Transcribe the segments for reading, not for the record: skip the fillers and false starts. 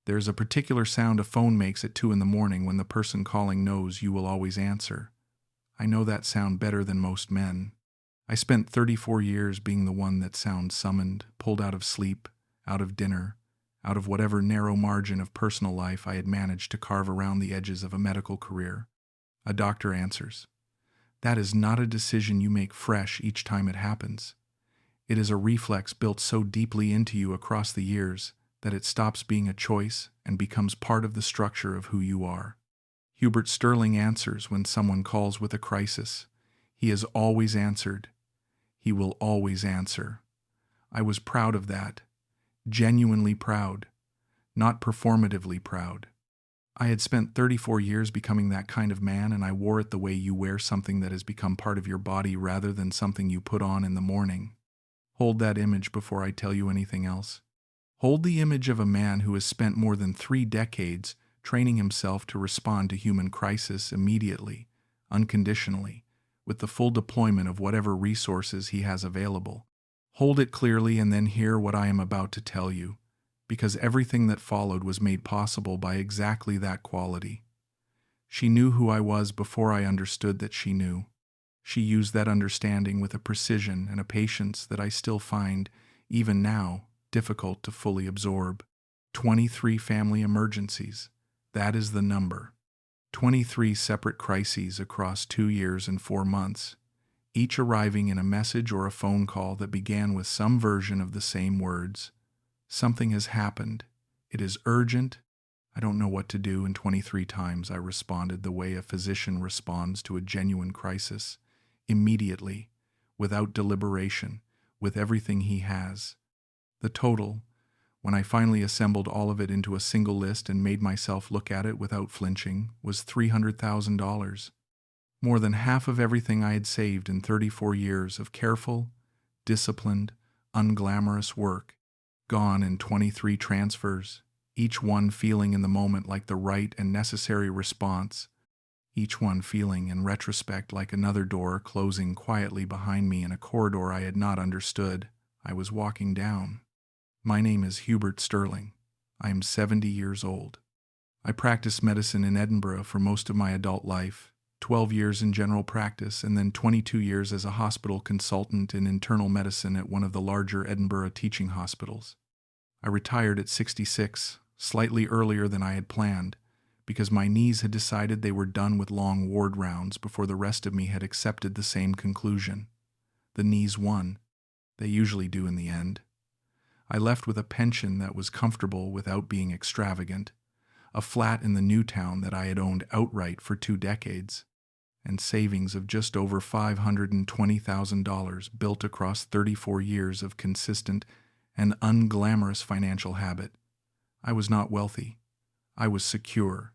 There's a particular sound a phone makes at 2 in the morning when the person calling knows you will always answer. I know that sound better than most men. I spent 34 years being the one that sound summoned, pulled out of sleep, out of dinner, out of whatever narrow margin of personal life I had managed to carve around the edges of a medical career. A doctor answers. That is not a decision you make fresh each time it happens. It is a reflex built so deeply into you across the years that it stops being a choice and becomes part of the structure of who you are. Hubert Sterling answers when someone calls with a crisis. He has always answered. He will always answer. I was proud of that. Genuinely proud. Not performatively proud. I had spent 34 years becoming that kind of man, and I wore it the way you wear something that has become part of your body rather than something you put on in the morning. Hold that image before I tell you anything else. Hold the image of a man who has spent more than 3 decades training himself to respond to human crisis immediately, unconditionally, with the full deployment of whatever resources he has available. Hold it clearly and then hear what I am about to tell you, because everything that followed was made possible by exactly that quality. She knew who I was before I understood that she knew. She used that understanding with a precision and a patience that I still find, even now, difficult to fully absorb. 23 family emergencies. That is the number. 23 separate crises across 2 years and 4 months, each arriving in a message or a phone call that began with some version of the same words. Something has happened. It is urgent. I don't know what to do, and 23 times I responded the way a physician responds to a genuine crisis, immediately, without deliberation, with everything he has. The total, when I finally assembled all of it into a single list and made myself look at it without flinching, was $300,000. More than half of everything I had saved in 34 years of careful, disciplined, unglamorous work, gone in 23 transfers, each one feeling in the moment like the right and necessary response, each one feeling in retrospect like another door closing quietly behind me in a corridor I had not understood I was walking down. My name is Hubert Sterling. I am 70 years old. I practiced medicine in Edinburgh for most of my adult life, 12 years in general practice, and then 22 years as a hospital consultant in internal medicine at one of the larger Edinburgh teaching hospitals. I retired at 66, slightly earlier than I had planned, because my knees had decided they were done with long ward rounds before the rest of me had accepted the same conclusion. The knees won. They usually do in the end. I left with a pension that was comfortable without being extravagant, a flat in the new town that I had owned outright for 2 decades, and savings of just over $520,000 built across 34 years of consistent and unglamorous financial habit. I was not wealthy. I was secure.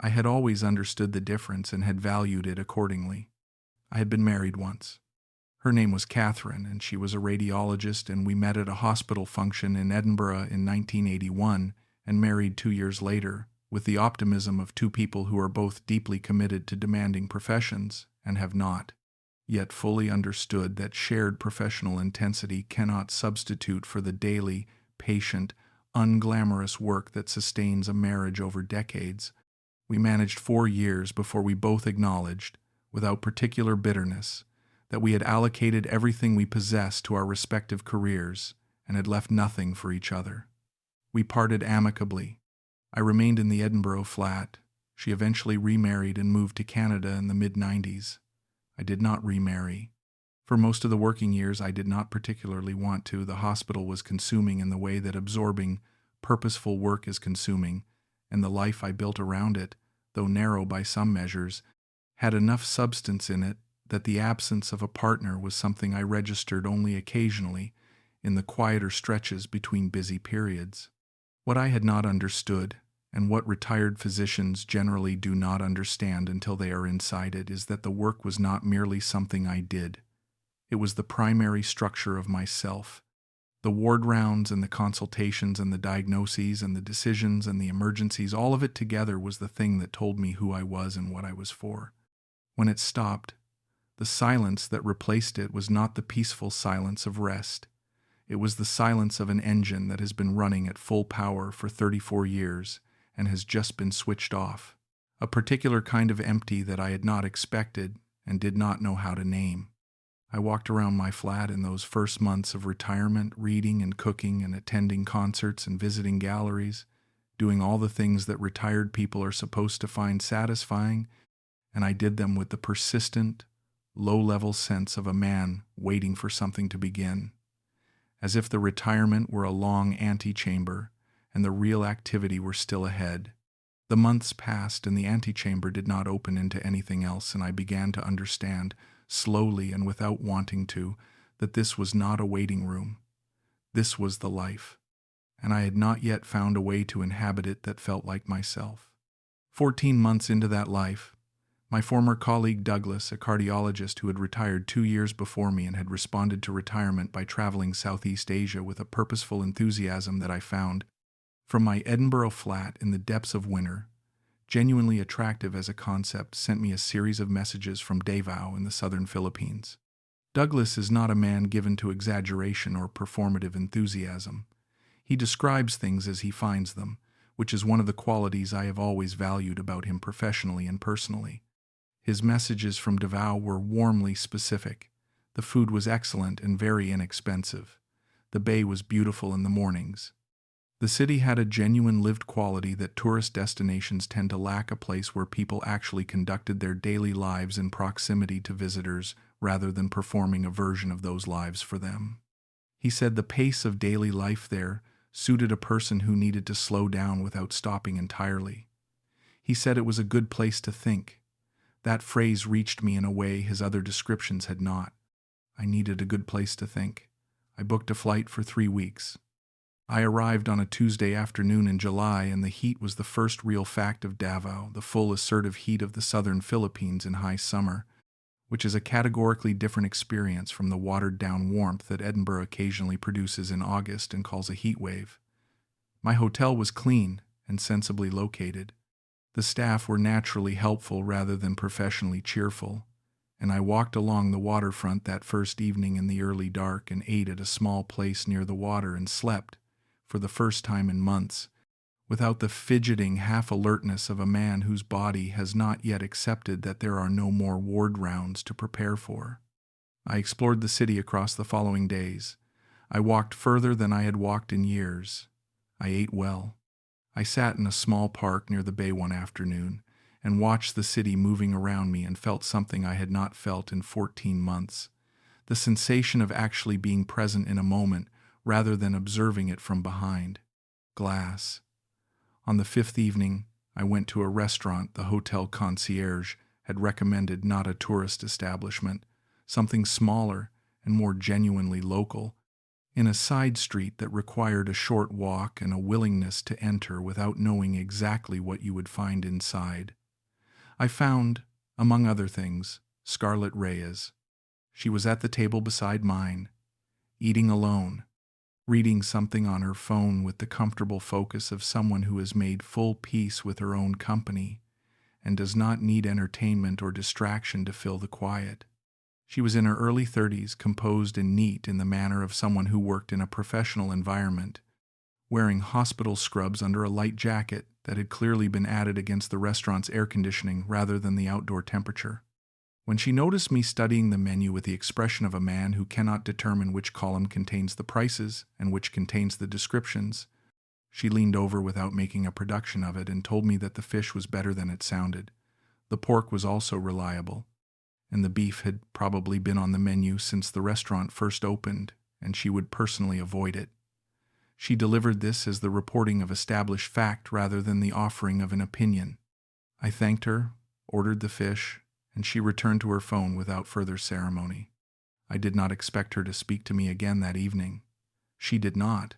I had always understood the difference and had valued it accordingly. I had been married once. Her name was Catherine, and she was a radiologist, and we met at a hospital function in Edinburgh in 1981 and married 2 years later, with the optimism of 2 people who are both deeply committed to demanding professions and have not yet fully understood that shared professional intensity cannot substitute for the daily, patient, unglamorous work that sustains a marriage over decades. We managed 4 years before we both acknowledged, without particular bitterness, that we had allocated everything we possessed to our respective careers and had left nothing for each other. We parted amicably. I remained in the Edinburgh flat. She eventually remarried and moved to Canada in the mid-90s. I did not remarry. For most of the working years, I did not particularly want to. The hospital was consuming in the way that absorbing, purposeful work is consuming, and the life I built around it, though narrow by some measures, had enough substance in it that the absence of a partner was something I registered only occasionally in the quieter stretches between busy periods. What I had not understood, and what retired physicians generally do not understand until they are inside it, is that the work was not merely something I did. It was the primary structure of myself. The ward rounds and the consultations and the diagnoses and the decisions and the emergencies, all of it together was the thing that told me who I was and what I was for. When it stopped, the silence that replaced it was not the peaceful silence of rest. It was the silence of an engine that has been running at full power for 34 years and has just been switched off. A particular kind of empty that I had not expected and did not know how to name. I walked around my flat in those first months of retirement, reading and cooking and attending concerts and visiting galleries, doing all the things that retired people are supposed to find satisfying, and I did them with the persistent, low-level sense of a man waiting for something to begin, as if the retirement were a long antechamber and the real activity were still ahead. The months passed and the antechamber did not open into anything else, and I began to understand, slowly and without wanting to, that this was not a waiting room. This was the life, and I had not yet found a way to inhabit it that felt like myself. 14 months into that life, my former colleague Douglas, a cardiologist who had retired 2 years before me and had responded to retirement by traveling Southeast Asia with a purposeful enthusiasm that I found, from my Edinburgh flat in the depths of winter, genuinely attractive as a concept, sent me a series of messages from Davao in the southern Philippines. Douglas is not a man given to exaggeration or performative enthusiasm. He describes things as he finds them, which is one of the qualities I have always valued about him professionally and personally. His messages from Davao were warmly specific. The food was excellent and very inexpensive. The bay was beautiful in the mornings. The city had a genuine lived quality that tourist destinations tend to lack, a place where people actually conducted their daily lives in proximity to visitors rather than performing a version of those lives for them. He said the pace of daily life there suited a person who needed to slow down without stopping entirely. He said it was a good place to think. That phrase reached me in a way his other descriptions had not. I needed a good place to think. I booked a flight for 3 weeks. I arrived on a Tuesday afternoon in July, and the heat was the first real fact of Davao, the full assertive heat of the southern Philippines in high summer, which is a categorically different experience from the watered-down warmth that Edinburgh occasionally produces in August and calls a heat wave. My hotel was clean and sensibly located. The staff were naturally helpful rather than professionally cheerful, and I walked along the waterfront that first evening in the early dark and ate at a small place near the water and slept, for the first time in months, without the fidgeting half-alertness of a man whose body has not yet accepted that there are no more ward rounds to prepare for. I explored the city across the following days. I walked further than I had walked in years. I ate well. I sat in a small park near the bay one afternoon and watched the city moving around me and felt something I had not felt in 14 months. The sensation of actually being present in a moment rather than observing it from behind. Glass. On the 5th evening, I went to a restaurant the hotel concierge had recommended, not a tourist establishment, something smaller and more genuinely local, in a side street that required a short walk and a willingness to enter without knowing exactly what you would find inside. I found, among other things, Scarlett Reyes. She was at the table beside mine, eating alone, reading something on her phone with the comfortable focus of someone who has made full peace with her own company and does not need entertainment or distraction to fill the quiet. She was in her early 30s, composed and neat in the manner of someone who worked in a professional environment, wearing hospital scrubs under a light jacket that had clearly been added against the restaurant's air conditioning rather than the outdoor temperature. When she noticed me studying the menu with the expression of a man who cannot determine which column contains the prices and which contains the descriptions, she leaned over without making a production of it and told me that the fish was better than it sounded. The pork was also reliable, and the beef had probably been on the menu since the restaurant first opened, and she would personally avoid it. She delivered this as the reporting of established fact rather than the offering of an opinion. I thanked her, ordered the fish, and she returned to her phone without further ceremony. I did not expect her to speak to me again that evening. She did not,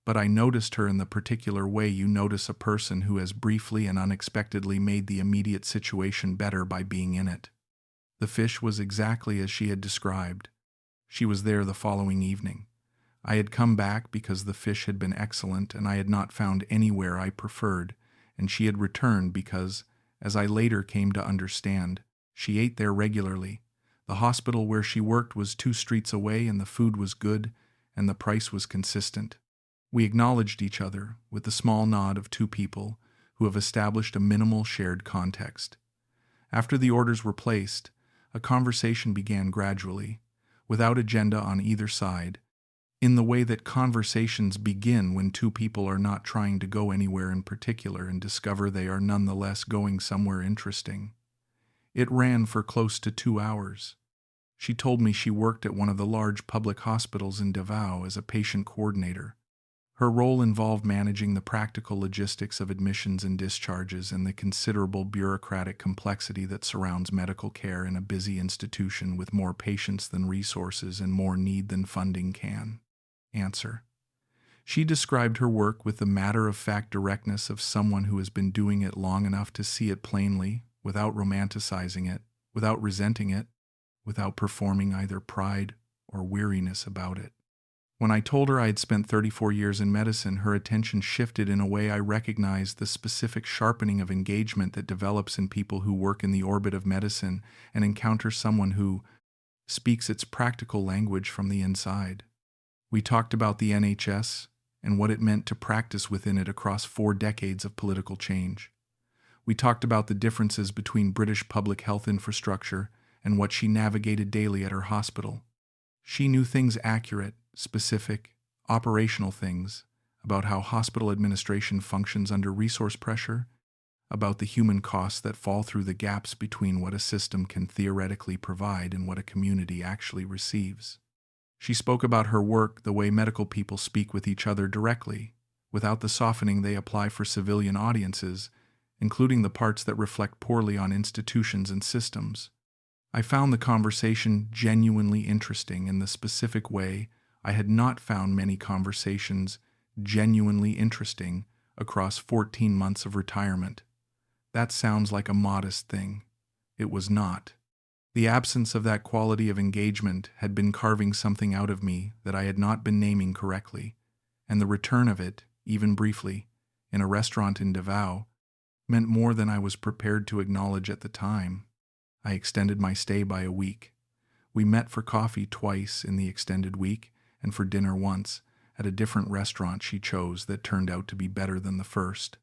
but I noticed her in the particular way you notice a person who has briefly and unexpectedly made the immediate situation better by being in it. The fish was exactly as she had described. She was there the following evening. I had come back because the fish had been excellent and I had not found anywhere I preferred, and she had returned because, as I later came to understand, she ate there regularly. The hospital where she worked was 2 streets away and the food was good, and the price was consistent. We acknowledged each other with the small nod of two people who have established a minimal shared context. After the orders were placed, a conversation began gradually, without agenda on either side, in the way that conversations begin when two people are not trying to go anywhere in particular and discover they are nonetheless going somewhere interesting. It ran for close to 2 hours. She told me she worked at one of the large public hospitals in Davao as a patient coordinator. Her role involved managing the practical logistics of admissions and discharges and the considerable bureaucratic complexity that surrounds medical care in a busy institution with more patients than resources and more need than funding can answer. She described her work with the matter-of-fact directness of someone who has been doing it long enough to see it plainly, without romanticizing it, without resenting it, without performing either pride or weariness about it. When I told her I had spent 34 years in medicine, her attention shifted in a way I recognized the specific sharpening of engagement that develops in people who work in the orbit of medicine and encounter someone who speaks its practical language from the inside. We talked about the NHS and what it meant to practice within it across 4 decades of political change. We talked about the differences between British public health infrastructure and what she navigated daily at her hospital. She knew things accurate, specific, operational things about how hospital administration functions under resource pressure, about the human costs that fall through the gaps between what a system can theoretically provide and what a community actually receives. She spoke about her work the way medical people speak with each other directly, without the softening they apply for civilian audiences, including the parts that reflect poorly on institutions and systems. I found the conversation genuinely interesting in the specific way I had not found many conversations genuinely interesting across 14 months of retirement. That sounds like a modest thing. It was not. The absence of that quality of engagement had been carving something out of me that I had not been naming correctly, and the return of it, even briefly, in a restaurant in Davao, meant more than I was prepared to acknowledge at the time. I extended my stay by a week. We met for coffee twice in the extended week, and for dinner once, at a different restaurant she chose that turned out to be better than the first.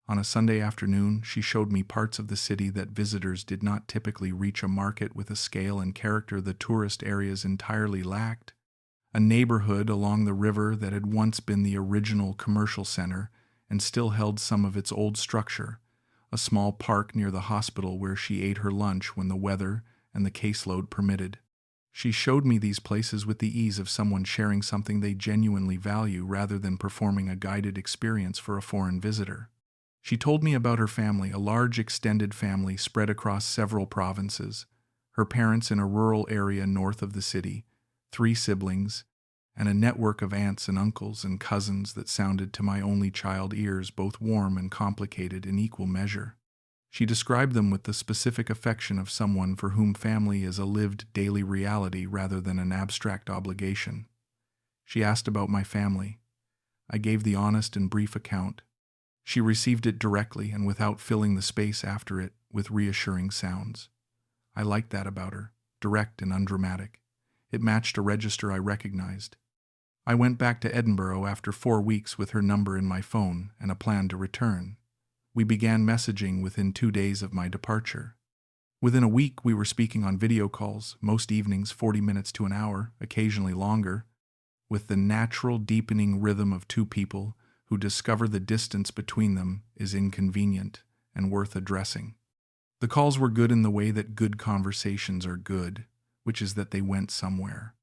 On a Sunday afternoon, she showed me parts of the city that visitors did not typically reach, a market with a scale and character the tourist areas entirely lacked, a neighborhood along the river that had once been the original commercial center and still held some of its old structure, a small park near the hospital where she ate her lunch when the weather and the caseload permitted. She showed me these places with the ease of someone sharing something they genuinely value rather than performing a guided experience for a foreign visitor. She told me about her family, a large extended family spread across several provinces, her parents in a rural area north of the city, 3 siblings, and a network of aunts and uncles and cousins that sounded to my only child ears both warm and complicated in equal measure. She described them with the specific affection of someone for whom family is a lived daily reality rather than an abstract obligation. She asked about my family. I gave the honest and brief account. She received it directly and without filling the space after it with reassuring sounds. I liked that about her, direct and undramatic. It matched a register I recognized. I went back to Edinburgh after 4 weeks with her number in my phone and a plan to return. We began messaging within 2 days of my departure. Within a week, we were speaking on video calls, most evenings 40 minutes to an hour, occasionally longer, with the natural deepening rhythm of two people who discover the distance between them is inconvenient and worth addressing. The calls were good in the way that good conversations are good, which is that they went somewhere.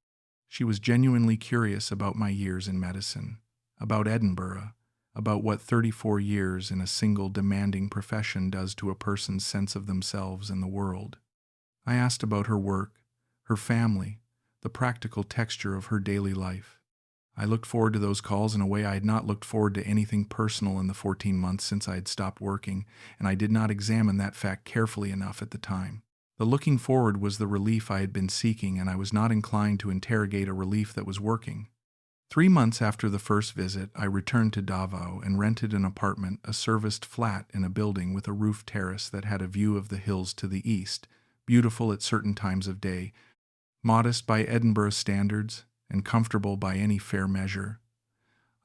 She was genuinely curious about my years in medicine, about Edinburgh, about what 34 years in a single demanding profession does to a person's sense of themselves and the world. I asked about her work, her family, the practical texture of her daily life. I looked forward to those calls in a way I had not looked forward to anything personal in the 14 months since I had stopped working, and I did not examine that fact carefully enough at the time. The looking forward was the relief I had been seeking, and I was not inclined to interrogate a relief that was working. 3 months after the first visit, I returned to Davao and rented an apartment, a serviced flat in a building with a roof terrace that had a view of the hills to the east, beautiful at certain times of day, modest by Edinburgh standards, and comfortable by any fair measure.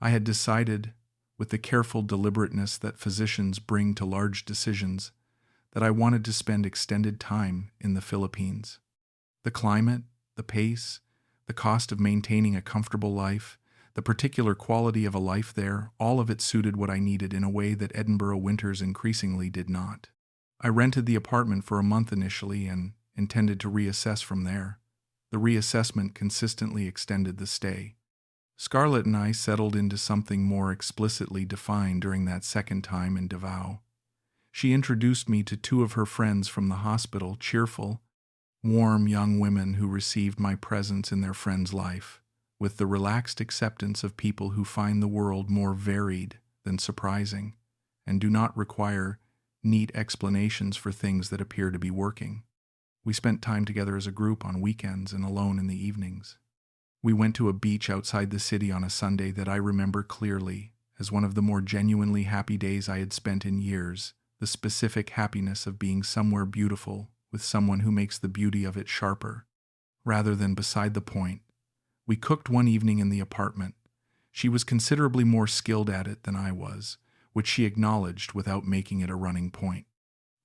I had decided, with the careful deliberateness that physicians bring to large decisions, that I wanted to spend extended time in the Philippines. The climate, the pace, the cost of maintaining a comfortable life, the particular quality of a life there, all of it suited what I needed in a way that Edinburgh winters increasingly did not. I rented the apartment for a month initially and intended to reassess from there. The reassessment consistently extended the stay. Scarlett and I settled into something more explicitly defined during that second time in Davao. She introduced me to two of her friends from the hospital, cheerful, warm young women who received my presence in their friend's life, with the relaxed acceptance of people who find the world more varied than surprising, and do not require neat explanations for things that appear to be working. We spent time together as a group on weekends and alone in the evenings. We went to a beach outside the city on a Sunday that I remember clearly as one of the more genuinely happy days I had spent in years, the specific happiness of being somewhere beautiful with someone who makes the beauty of it sharper, rather than beside the point. We cooked one evening in the apartment. She was considerably more skilled at it than I was, which she acknowledged without making it a running point.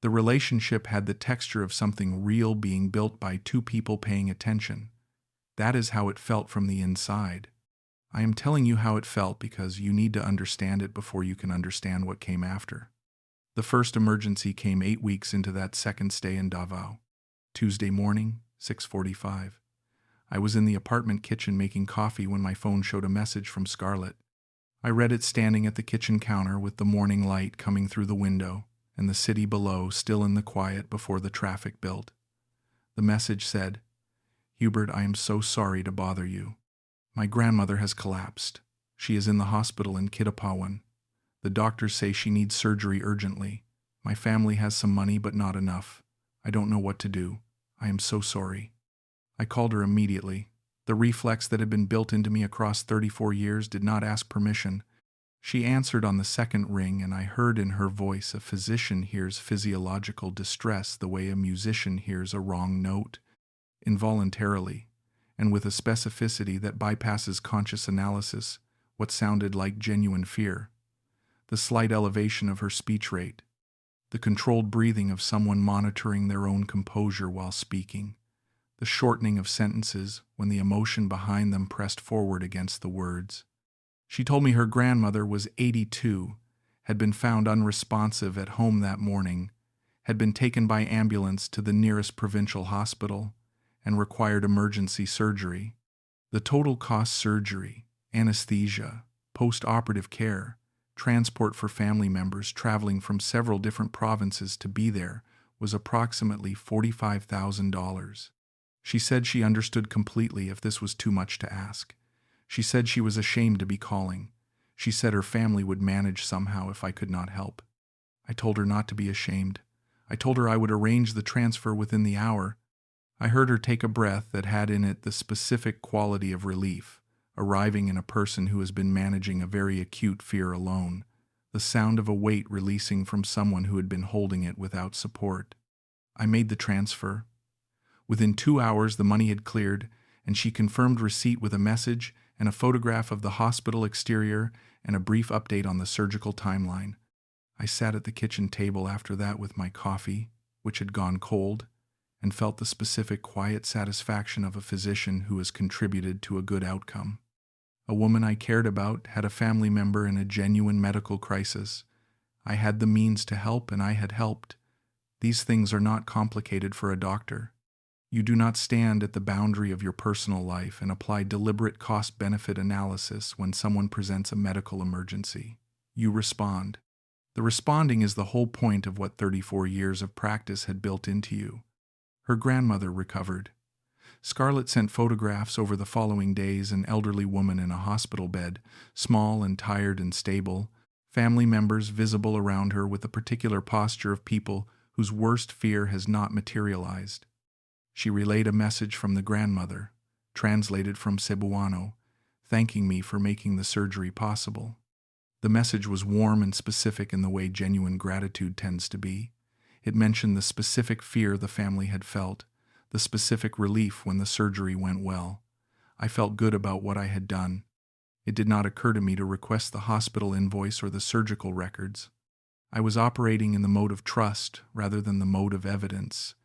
The relationship had the texture of something real being built by two people paying attention. That is how it felt from the inside. I am telling you how it felt because you need to understand it before you can understand what came after. The first emergency came 8 weeks into that second stay in Davao. Tuesday morning, 6:45. I was in the apartment kitchen making coffee when my phone showed a message from Scarlett. I read it standing at the kitchen counter with the morning light coming through the window and the city below still in the quiet before the traffic built. The message said, "Hubert, I am so sorry to bother you. My grandmother has collapsed. She is in the hospital in Kidapawan. The doctors say she needs surgery urgently. My family has some money but not enough. I don't know what to do. I am so sorry." I called her immediately. The reflex that had been built into me across 34 years did not ask permission. She answered on the second ring, and I heard in her voice a physician hears physiological distress the way a musician hears a wrong note, involuntarily, and with a specificity that bypasses conscious analysis, what sounded like genuine fear. The slight elevation of her speech rate, the controlled breathing of someone monitoring their own composure while speaking, the shortening of sentences when the emotion behind them pressed forward against the words. She told me her grandmother was 82, had been found unresponsive at home that morning, had been taken by ambulance to the nearest provincial hospital, and required emergency surgery. The total cost surgery, anesthesia, post-operative care, transport for family members traveling from several different provinces to be there was approximately $45,000. She said she understood completely if this was too much to ask. She said she was ashamed to be calling. She said her family would manage somehow if I could not help. I told her not to be ashamed. I told her I would arrange the transfer within the hour. I heard her take a breath that had in it the specific quality of relief, arriving in a person who has been managing a very acute fear alone, the sound of a weight releasing from someone who had been holding it without support. I made the transfer. Within 2 hours the money had cleared, and she confirmed receipt with a message and a photograph of the hospital exterior and a brief update on the surgical timeline. I sat at the kitchen table after that with my coffee, which had gone cold, and felt the specific quiet satisfaction of a physician who has contributed to a good outcome. A woman I cared about had a family member in a genuine medical crisis. I had the means to help, and I had helped. These things are not complicated for a doctor. You do not stand at the boundary of your personal life and apply deliberate cost-benefit analysis when someone presents a medical emergency. You respond. The responding is the whole point of what 34 years of practice had built into you. Her grandmother recovered. Scarlett sent photographs over the following days, an elderly woman in a hospital bed, small and tired and stable, family members visible around her with a particular posture of people whose worst fear has not materialized. She relayed a message from the grandmother, translated from Cebuano, thanking me for making the surgery possible. The message was warm and specific in the way genuine gratitude tends to be. It mentioned the specific fear the family had felt, the specific relief when the surgery went well. I felt good about what I had done. It did not occur to me to request the hospital invoice or the surgical records. I was operating in the mode of trust rather than the mode of evidence,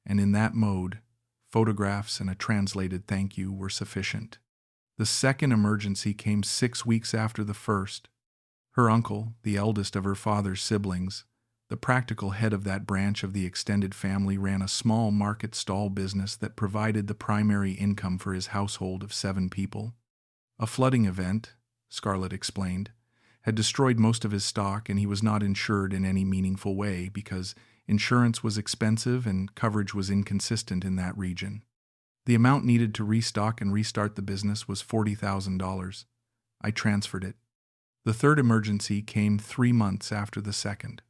and in that mode, photographs and a translated thank you were sufficient. The second emergency came 6 weeks after the first. Her uncle, the eldest of her father's siblings, the practical head of that branch of the extended family, ran a small market stall business that provided the primary income for his household of 7 people. A flooding event, Scarlett explained, had destroyed most of his stock, and he was not insured in any meaningful way because insurance was expensive and coverage was inconsistent in that region. The amount needed to restock and restart the business was $40,000. I transferred it. The third emergency came 3 months after the second.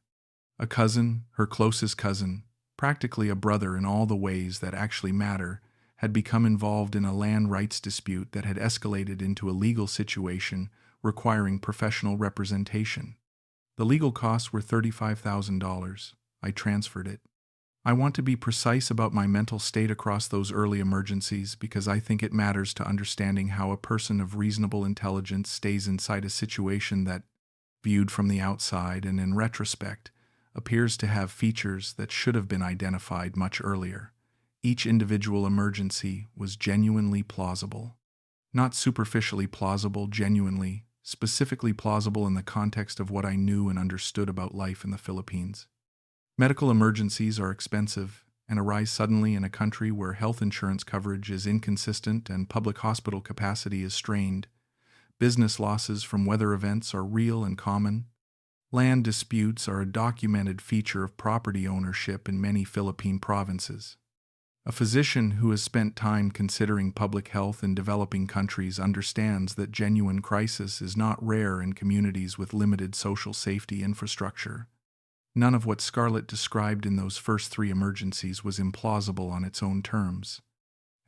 A cousin, her closest cousin, practically a brother in all the ways that actually matter, had become involved in a land rights dispute that had escalated into a legal situation requiring professional representation. The legal costs were $35,000. I transferred it. I want to be precise about my mental state across those early emergencies because I think it matters to understanding how a person of reasonable intelligence stays inside a situation that, viewed from the outside and in retrospect, appears to have features that should have been identified much earlier. Each individual emergency was genuinely plausible. Not superficially plausible, genuinely, specifically plausible in the context of what I knew and understood about life in the Philippines. Medical emergencies are expensive and arise suddenly in a country where health insurance coverage is inconsistent and public hospital capacity is strained. Business losses from weather events are real and common. Land disputes are a documented feature of property ownership in many Philippine provinces. A physician who has spent time considering public health in developing countries understands that genuine crisis is not rare in communities with limited social safety infrastructure. None of what Scarlett described in those first 3 emergencies was implausible on its own terms.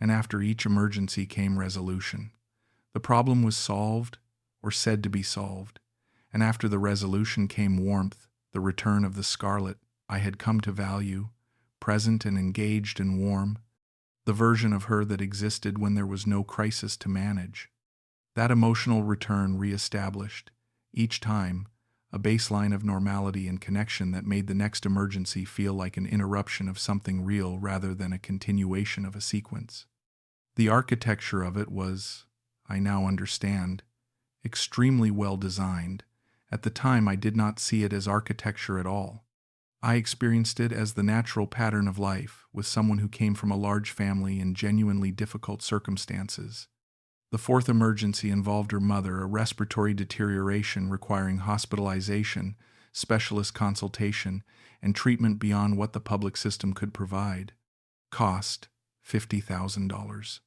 And after each emergency came resolution. The problem was solved, or said to be solved. And after the resolution came warmth, the return of the Scarlett I had come to value, present and engaged and warm, the version of her that existed when there was no crisis to manage. That emotional return reestablished, each time, a baseline of normality and connection that made the next emergency feel like an interruption of something real rather than a continuation of a sequence. The architecture of it was, I now understand, extremely well designed. At the time, I did not see it as architecture at all. I experienced it as the natural pattern of life with someone who came from a large family in genuinely difficult circumstances. The fourth emergency involved her mother, a respiratory deterioration requiring hospitalization, specialist consultation, and treatment beyond what the public system could provide. Cost, $50,000.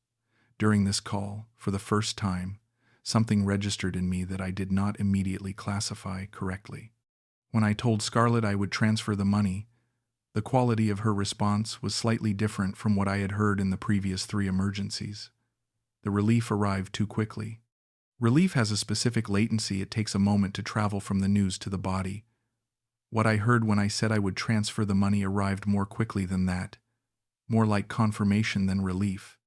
During this call, for the first time, something registered in me that I did not immediately classify correctly. When I told Scarlett I would transfer the money, the quality of her response was slightly different from what I had heard in the previous 3 emergencies. The relief arrived too quickly. Relief has a specific latency. It takes a moment to travel from the news to the body. What I heard when I said I would transfer the money arrived more quickly than that. More like confirmation than relief.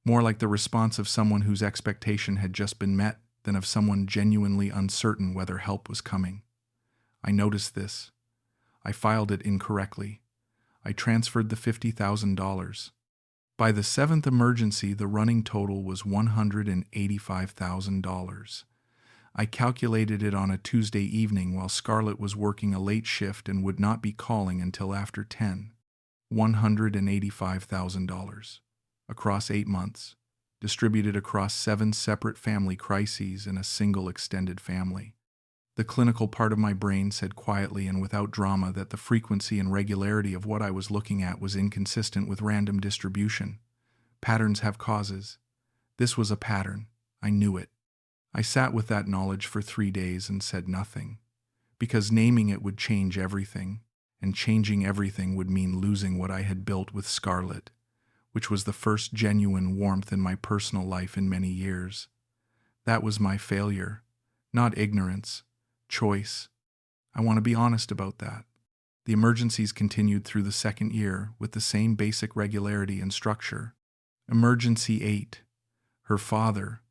More like the response of someone whose expectation had just been met than of someone genuinely uncertain whether help was coming. I noticed this. I filed it incorrectly. I transferred the $50,000. By the 7th emergency, the running total was $185,000. I calculated it on a Tuesday evening while Scarlett was working a late shift and would not be calling until after 10. $185,000. Across 8 months, distributed across 7 separate family crises in a single extended family. The clinical part of my brain said quietly and without drama that the frequency and regularity of what I was looking at was inconsistent with random distribution. Patterns have causes. This was a pattern. I knew it. I sat with that knowledge for 3 days and said nothing, because naming it would change everything, and changing everything would mean losing what I had built with Scarlett, which was the first genuine warmth in my personal life in many years. That was my failure, not ignorance. Choice. I want to be honest about that. The emergencies continued through the 2nd year with the same basic regularity and structure. Emergency 8. Her father,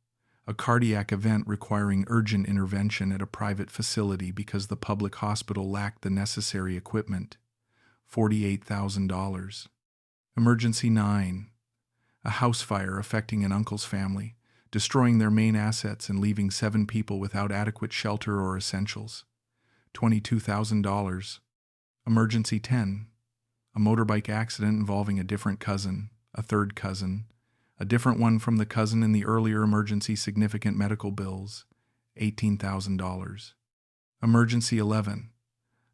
a cardiac event requiring urgent intervention at a private facility because the public hospital lacked the necessary equipment, $48,000. Emergency 9, a house fire affecting an uncle's family, destroying their main assets and leaving 7 people without adequate shelter or essentials, $22,000. Emergency 10, a motorbike accident involving a different cousin, a third cousin, a different one from the cousin in the earlier emergency, significant medical bills, $18,000. Emergency 11,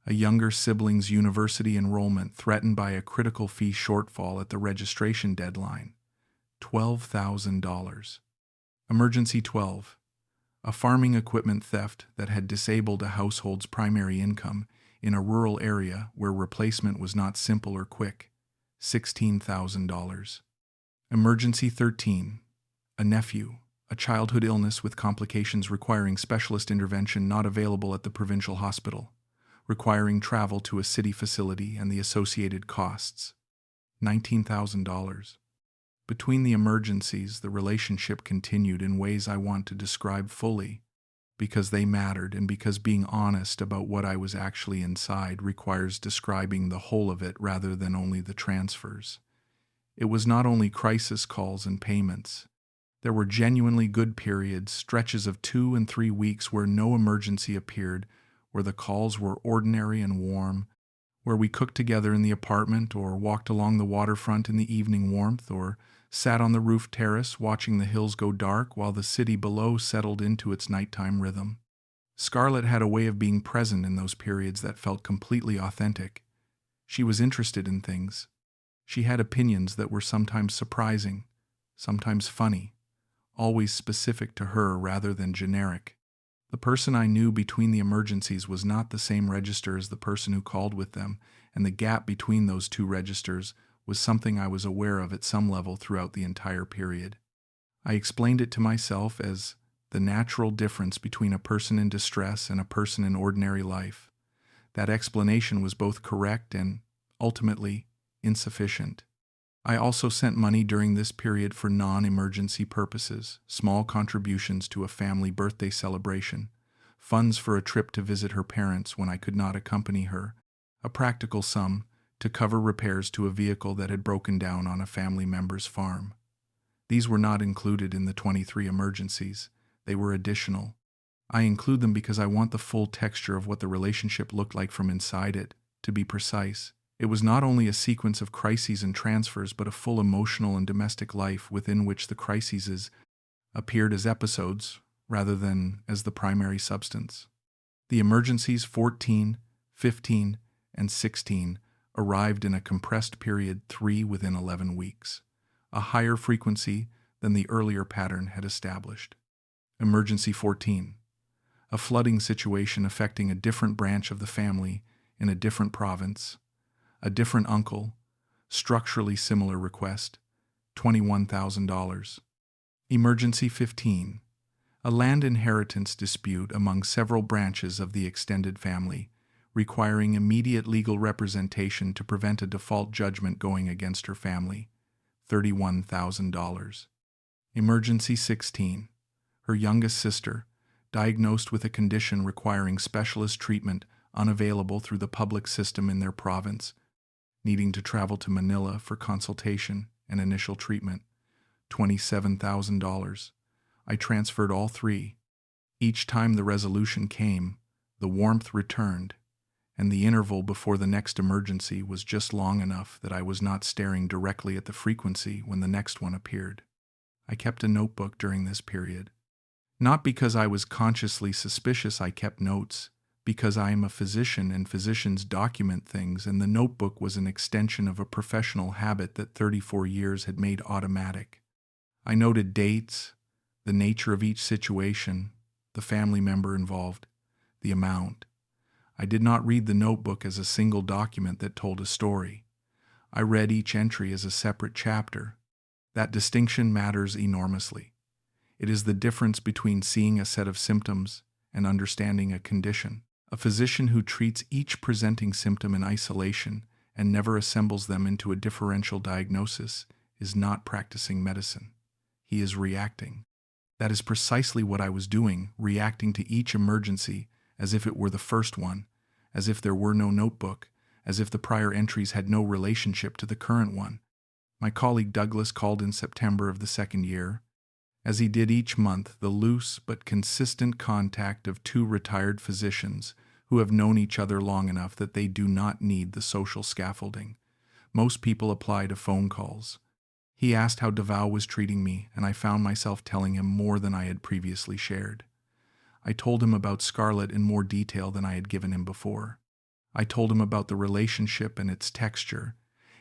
a younger sibling's university enrollment threatened by a critical fee shortfall at the registration deadline, $12,000. Emergency 12, a farming equipment theft that had disabled a household's primary income in a rural area where replacement was not simple or quick, $16,000. Emergency 13, a nephew, a childhood illness with complications requiring specialist intervention not available at the provincial hospital, requiring travel to a city facility and the associated costs, $19,000. Between the emergencies, the relationship continued in ways I want to describe fully, because they mattered and because being honest about what I was actually inside requires describing the whole of it rather than only the transfers. It was not only crisis calls and payments. There were genuinely good periods, stretches of 2 and 3 weeks where no emergency appeared, where the calls were ordinary and warm, where we cooked together in the apartment or walked along the waterfront in the evening warmth or sat on the roof terrace watching the hills go dark while the city below settled into its nighttime rhythm. Scarlett had a way of being present in those periods that felt completely authentic. She was interested in things. She had opinions that were sometimes surprising, sometimes funny, always specific to her rather than generic. The person I knew between the emergencies was not the same register as the person who called with them, and the gap between those two registers was something I was aware of at some level throughout the entire period. I explained it to myself as the natural difference between a person in distress and a person in ordinary life. That explanation was both correct and, ultimately, insufficient. I also sent money during this period for non-emergency purposes, small contributions to a family birthday celebration, funds for a trip to visit her parents when I could not accompany her, a practical sum to cover repairs to a vehicle that had broken down on a family member's farm. These were not included in the 23 emergencies. They were additional. I include them because I want the full texture of what the relationship looked like from inside it. To be precise, it was not only a sequence of crises and transfers, but a full emotional and domestic life within which the crises appeared as episodes rather than as the primary substance. The emergencies 14, 15, and 16 arrived in a compressed period 3 within 11 weeks, a higher frequency than the earlier pattern had established. Emergency 14, a flooding situation affecting a different branch of the family in a different province, a different uncle, structurally similar request, $21,000. Emergency 15, a land inheritance dispute among several branches of the extended family, requiring immediate legal representation to prevent a default judgment going against her family, $31,000. Emergency 16, her youngest sister, diagnosed with a condition requiring specialist treatment unavailable through the public system in their province, needing to travel to Manila for consultation and initial treatment, $27,000. I transferred all 3. Each time the resolution came, the warmth returned, and the interval before the next emergency was just long enough that I was not staring directly at the frequency when the next one appeared. I kept a notebook during this period. Not because I was consciously suspicious I kept notes, because I am a physician and physicians document things, and the notebook was an extension of a professional habit that 34 years had made automatic. I noted dates, the nature of each situation, the family member involved, the amount. I did not read the notebook as a single document that told a story. I read each entry as a separate chapter. That distinction matters enormously. It is the difference between seeing a set of symptoms and understanding a condition. A physician who treats each presenting symptom in isolation and never assembles them into a differential diagnosis is not practicing medicine. He is reacting. That is precisely what I was doing, reacting to each emergency as if it were the first one, as if there were no notebook, as if the prior entries had no relationship to the current one. My colleague Douglas called in September of the second year. As he did each month, the loose but consistent contact of two retired physicians who have known each other long enough that they do not need the social scaffolding. Most people apply to phone calls. He asked how Davao was treating me, and I found myself telling him more than I had previously shared. I told him about Scarlett in more detail than I had given him before. I told him about the relationship and its texture,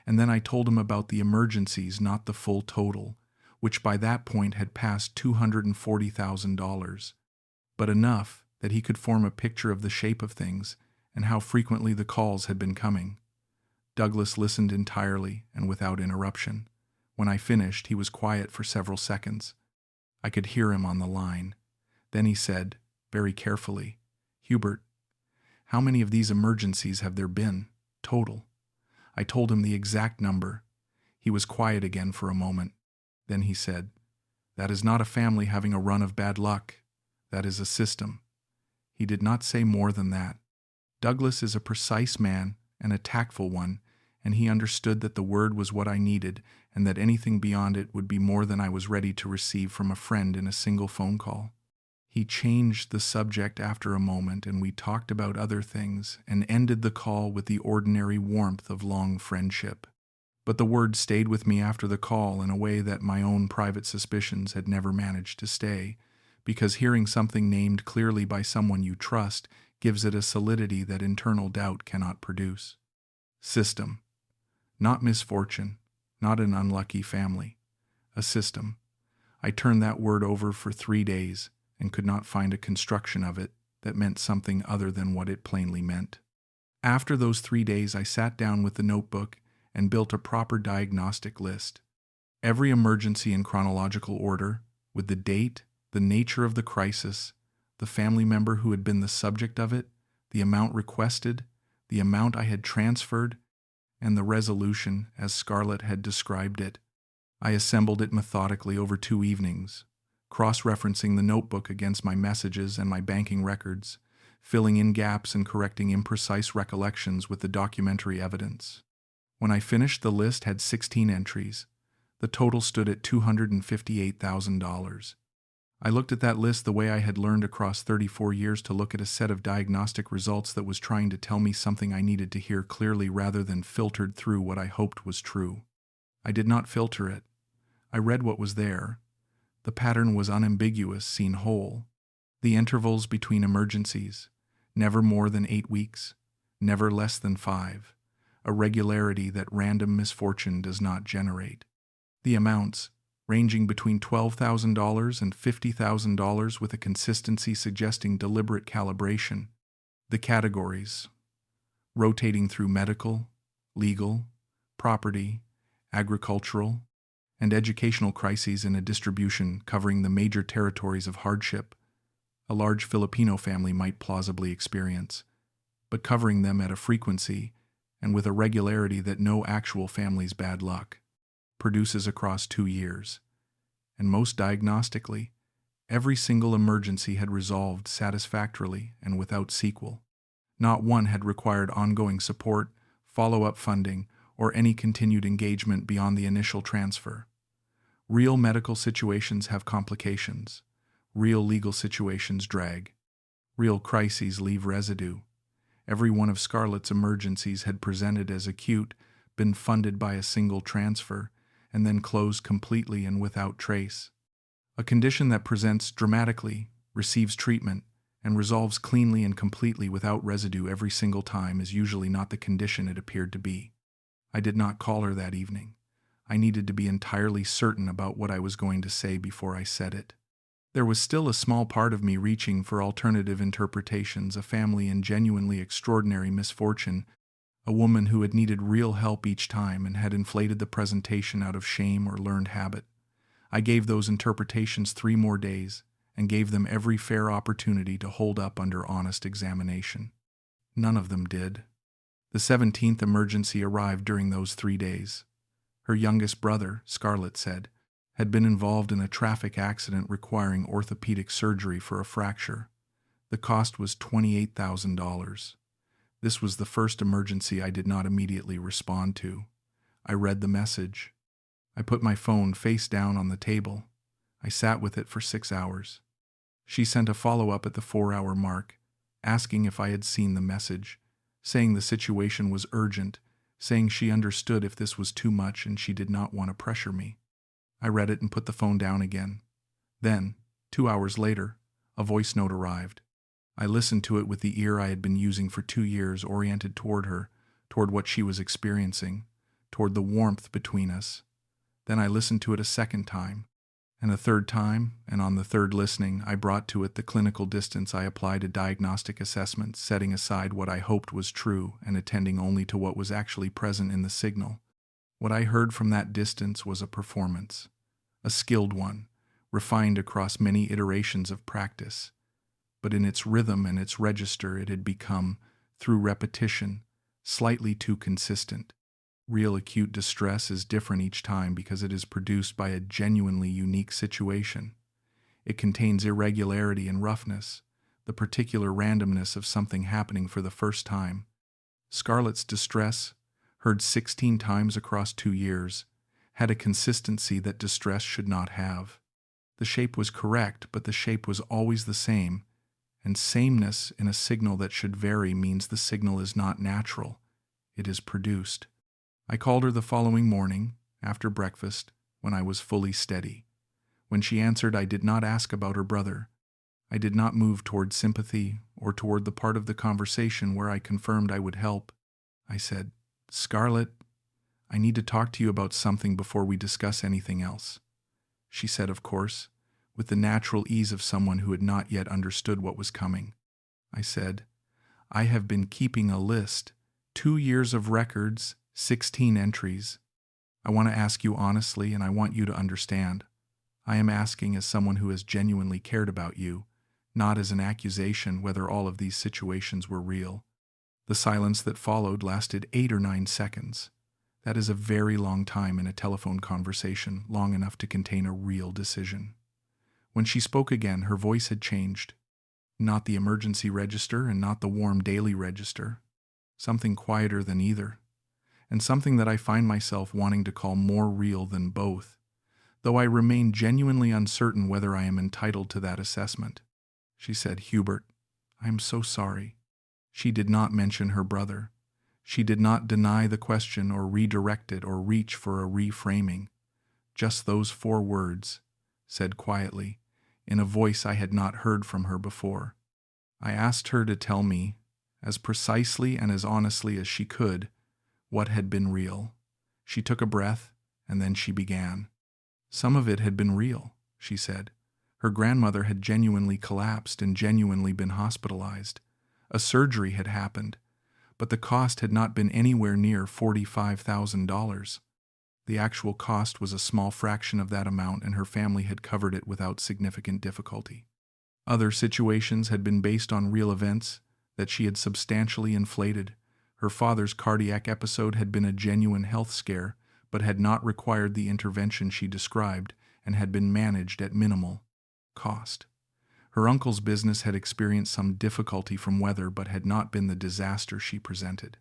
and then I told him about the emergencies, not the full total, which by that point had passed $240,000, but enough that he could form a picture of the shape of things and how frequently the calls had been coming. Douglas listened entirely and without interruption. When I finished, he was quiet for several seconds. I could hear him on the line. Then he said, very carefully, "Hubert, how many of these emergencies have there been, total?" I told him the exact number. He was quiet again for a moment. Then he said, "That is not a family having a run of bad luck. That is a system." He did not say more than that. Douglas is a precise man and a tactful one, and he understood that the word was what I needed and that anything beyond it would be more than I was ready to receive from a friend in a single phone call. He changed the subject after a moment, and we talked about other things and ended the call with the ordinary warmth of long friendship. But the word stayed with me after the call in a way that my own private suspicions had never managed to stay, because hearing something named clearly by someone you trust gives it a solidity that internal doubt cannot produce. System. Not misfortune, not an unlucky family. A system. I turned that word over for 3 days and could not find a construction of it that meant something other than what it plainly meant. After those 3 days, I sat down with the notebook and built a proper diagnostic list. Every emergency in chronological order, with the date, the nature of the crisis, the family member who had been the subject of it, the amount requested, the amount I had transferred, and the resolution as Scarlett had described it. I assembled it methodically over 2 evenings, cross-referencing the notebook against my messages and my banking records, filling in gaps and correcting imprecise recollections with the documentary evidence. When I finished, the list had 16 entries. The total stood at $258,000. I looked at that list the way I had learned across 34 years to look at a set of diagnostic results that was trying to tell me something I needed to hear clearly rather than filtered through what I hoped was true. I did not filter it. I read what was there. The pattern was unambiguous, seen whole. The intervals between emergencies, never more than 8 weeks, never less than 5. A regularity that random misfortune does not generate. The amounts, ranging between $12,000 and $50,000 with a consistency suggesting deliberate calibration. The categories, rotating through medical, legal, property, agricultural, and educational crises in a distribution covering the major territories of hardship a large Filipino family might plausibly experience, but covering them at a frequency and with a regularity that no actual family's bad luck produces across 2 years. And most diagnostically, every single emergency had resolved satisfactorily and without sequel. Not one had required ongoing support, follow-up funding, or any continued engagement beyond the initial transfer. Real medical situations have complications. Real legal situations drag. Real crises leave residue. Every one of Scarlett's emergencies had presented as acute, been funded by a single transfer, and then closed completely and without trace. A condition that presents dramatically, receives treatment, and resolves cleanly and completely without residue every single time is usually not the condition it appeared to be. I did not call her that evening. I needed to be entirely certain about what I was going to say before I said it. There was still a small part of me reaching for alternative interpretations, a family in genuinely extraordinary misfortune, a woman who had needed real help each time and had inflated the presentation out of shame or learned habit. I gave those interpretations 3 more days and gave them every fair opportunity to hold up under honest examination. None of them did. The 17th emergency arrived during those 3 days. Her youngest brother, Scarlett said, Had been involved in a traffic accident requiring orthopedic surgery for a fracture. The cost was $28,000. This was the first emergency I did not immediately respond to. I read the message. I put my phone face down on the table. I sat with it for 6 hours. She sent a follow-up at the 4-hour mark, asking if I had seen the message, saying the situation was urgent, saying she understood if this was too much and she did not want to pressure me. I read it and put the phone down again. Then, 2 hours later, a voice note arrived. I listened to it with the ear I had been using for 2 years oriented toward her, toward what she was experiencing, toward the warmth between us. Then I listened to it a second time, and a third time, and on the third listening, I brought to it the clinical distance I applied to diagnostic assessments, setting aside what I hoped was true and attending only to what was actually present in the signal. What I heard from that distance was a performance, a skilled one, refined across many iterations of practice. But in its rhythm and its register it had become, through repetition, slightly too consistent. Real acute distress is different each time because it is produced by a genuinely unique situation. It contains irregularity and roughness, the particular randomness of something happening for the first time. Scarlett's distress, heard 16 times across 2 years, had a consistency that distress should not have. The shape was correct, but the shape was always the same, and sameness in a signal that should vary means the signal is not natural. It is produced. I called her the following morning, after breakfast, when I was fully steady. When she answered, I did not ask about her brother. I did not move toward sympathy or toward the part of the conversation where I confirmed I would help. I said, "Scarlett, I need to talk to you about something before we discuss anything else." She said, of course, with the natural ease of someone who had not yet understood what was coming. I said, "I have been keeping a list, 2 years of records, 16 entries. I want to ask you honestly, and I want you to understand. I am asking as someone who has genuinely cared about you, not as an accusation whether all of these situations were real." The silence that followed lasted 8 or 9 seconds. That is a very long time in a telephone conversation, long enough to contain a real decision. When she spoke again, her voice had changed. Not the emergency register and not the warm daily register. Something quieter than either. And something that I find myself wanting to call more real than both, though I remain genuinely uncertain whether I am entitled to that assessment. She said, "Hubert, I am so sorry." She did not mention her brother. She did not deny the question or redirect it or reach for a reframing. Just those 4 words, said quietly, in a voice I had not heard from her before. I asked her to tell me, as precisely and as honestly as she could, what had been real. She took a breath, and then she began. Some of it had been real, she said. Her grandmother had genuinely collapsed and genuinely been hospitalized. A surgery had happened, but the cost had not been anywhere near $45,000. The actual cost was a small fraction of that amount, and her family had covered it without significant difficulty. Other situations had been based on real events that she had substantially inflated. Her father's cardiac episode had been a genuine health scare, but had not required the intervention she described and had been managed at minimal cost. Her uncle's business had experienced some difficulty from weather, but had not been the disaster she presented.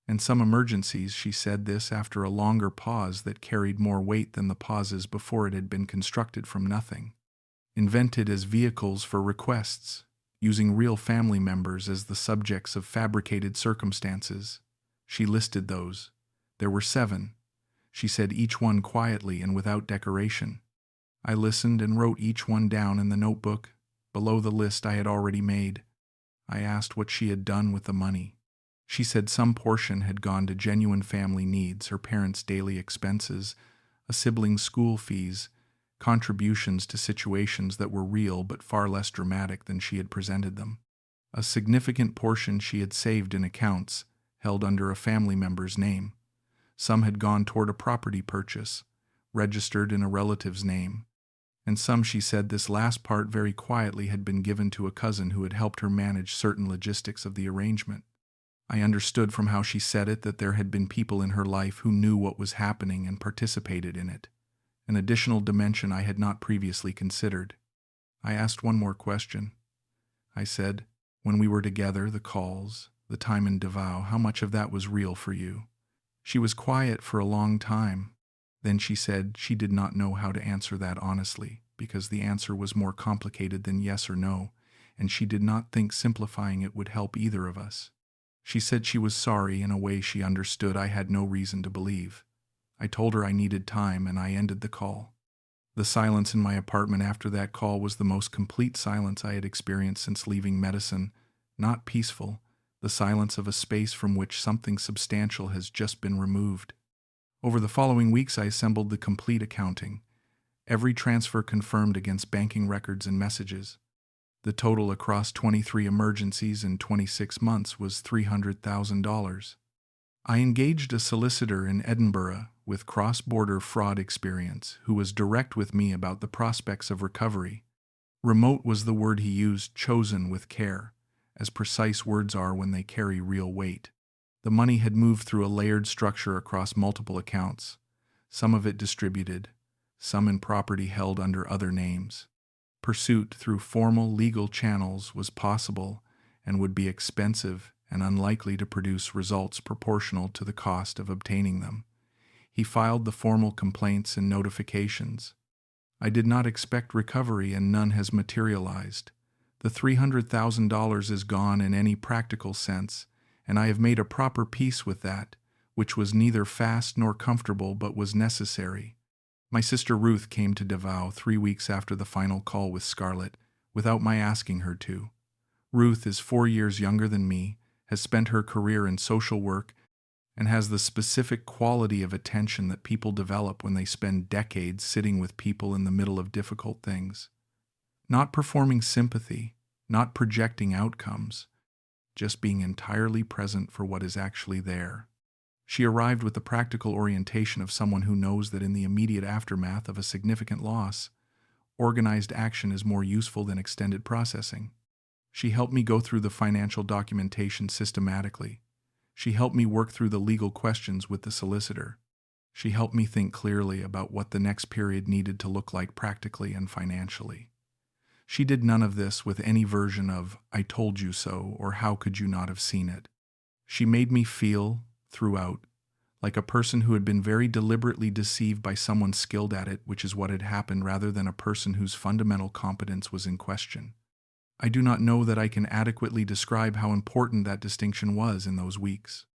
And some emergencies, she said this after a longer pause that carried more weight than the pauses before it had been constructed from nothing. Invented as vehicles for requests, using real family members as the subjects of fabricated circumstances. She listed those. There were 7. She said each one quietly and without decoration. I listened and wrote each one down in the notebook, below the list I had already made. I asked what she had done with the money. She said some portion had gone to genuine family needs, her parents' daily expenses, a sibling's school fees, contributions to situations that were real but far less dramatic than she had presented them. A significant portion she had saved in accounts, held under a family member's name. Some had gone toward a property purchase, registered in a relative's name. And some, she said, this last part very quietly, had been given to a cousin who had helped her manage certain logistics of the arrangement. I understood from how she said it that there had been people in her life who knew what was happening and participated in it. an additional dimension I had not previously considered. I asked one more question. I said, when we were together, the calls, the time in Davao, how much of that was real for you? She was quiet for a long time. Then she said she did not know how to answer that honestly, because the answer was more complicated than yes or no, and she did not think simplifying it would help either of us. She said she was sorry in a way she understood I had no reason to believe. I told her I needed time, and I ended the call. The silence in my apartment after that call was the most complete silence I had experienced since leaving medicine, not peaceful, the silence of a space from which something substantial has just been removed. Over the following weeks, I assembled the complete accounting. Every transfer confirmed against banking records and messages. The total across 23 emergencies in 26 months was $300,000. I engaged a solicitor in Edinburgh with cross-border fraud experience who was direct with me about the prospects of recovery. Remote was the word he used, chosen with care, as precise words are when they carry real weight. The money had moved through a layered structure across multiple accounts, some of it distributed, some in property held under other names. Pursuit through formal legal channels was possible and would be expensive and unlikely to produce results proportional to the cost of obtaining them. He filed the formal complaints and notifications. I did not expect recovery, and none has materialized. The $300,000 is gone in any practical sense, and I have made a proper peace with that, which was neither fast nor comfortable but was necessary. My sister Ruth came to Davao 3 weeks after the final call with Scarlett, without my asking her to. Ruth is 4 years younger than me, has spent her career in social work, and has the specific quality of attention that people develop when they spend decades sitting with people in the middle of difficult things. Not performing sympathy, not projecting outcomes, just being entirely present for what is actually there. She arrived with the practical orientation of someone who knows that in the immediate aftermath of a significant loss, organized action is more useful than extended processing. She helped me go through the financial documentation systematically. She helped me work through the legal questions with the solicitor. She helped me think clearly about what the next period needed to look like practically and financially. She did none of this with any version of, "I told you so," or "How could you not have seen it?" She made me feel, throughout, like a person who had been very deliberately deceived by someone skilled at it, which is what had happened, rather than a person whose fundamental competence was in question. I do not know that I can adequately describe how important that distinction was in those weeks.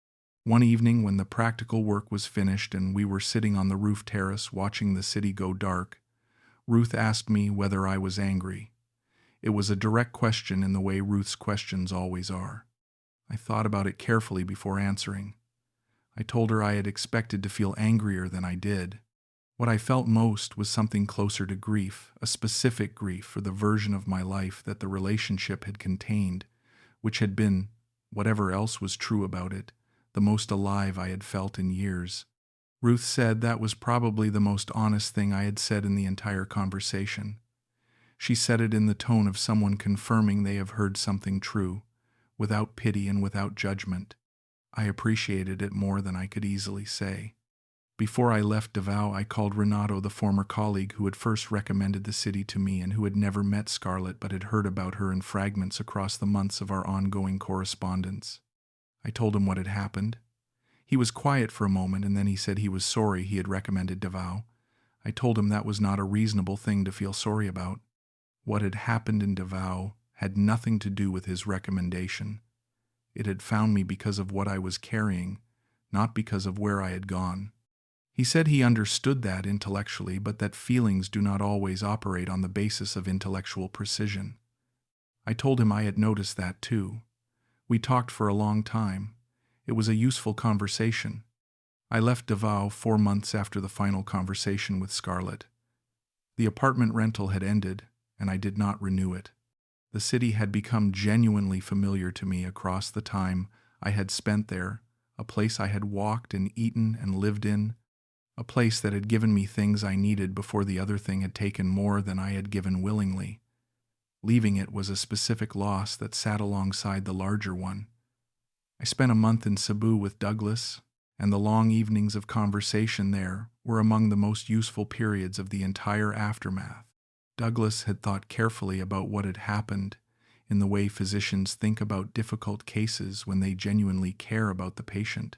One evening, when the practical work was finished and we were sitting on the roof terrace watching the city go dark, Ruth asked me whether I was angry. It was a direct question in the way Ruth's questions always are. I thought about it carefully before answering. I told her I had expected to feel angrier than I did. What I felt most was something closer to grief, a specific grief for the version of my life that the relationship had contained, which had been, whatever else was true about it, the most alive I had felt in years. Ruth said that was probably the most honest thing I had said in the entire conversation. She said it in the tone of someone confirming they have heard something true, without pity and without judgment. I appreciated it more than I could easily say. Before I left Davao, I called Renato, the former colleague who had first recommended the city to me and who had never met Scarlett but had heard about her in fragments across the months of our ongoing correspondence. I told him what had happened. He was quiet for a moment, and then he said he was sorry he had recommended Davao. I told him that was not a reasonable thing to feel sorry about. What had happened in Davao had nothing to do with his recommendation. It had found me because of what I was carrying, not because of where I had gone. He said he understood that intellectually, but that feelings do not always operate on the basis of intellectual precision. I told him I had noticed that too. We talked for a long time. It was a useful conversation. I left Davao 4 months after the final conversation with Scarlett. The apartment rental had ended, and I did not renew it. The city had become genuinely familiar to me across the time I had spent there, a place I had walked and eaten and lived in, a place that had given me things I needed before the other thing had taken more than I had given willingly. Leaving it was a specific loss that sat alongside the larger one. I spent a month in Cebu with Douglas, and the long evenings of conversation there were among the most useful periods of the entire aftermath. Douglas had thought carefully about what had happened in the way physicians think about difficult cases when they genuinely care about the patient.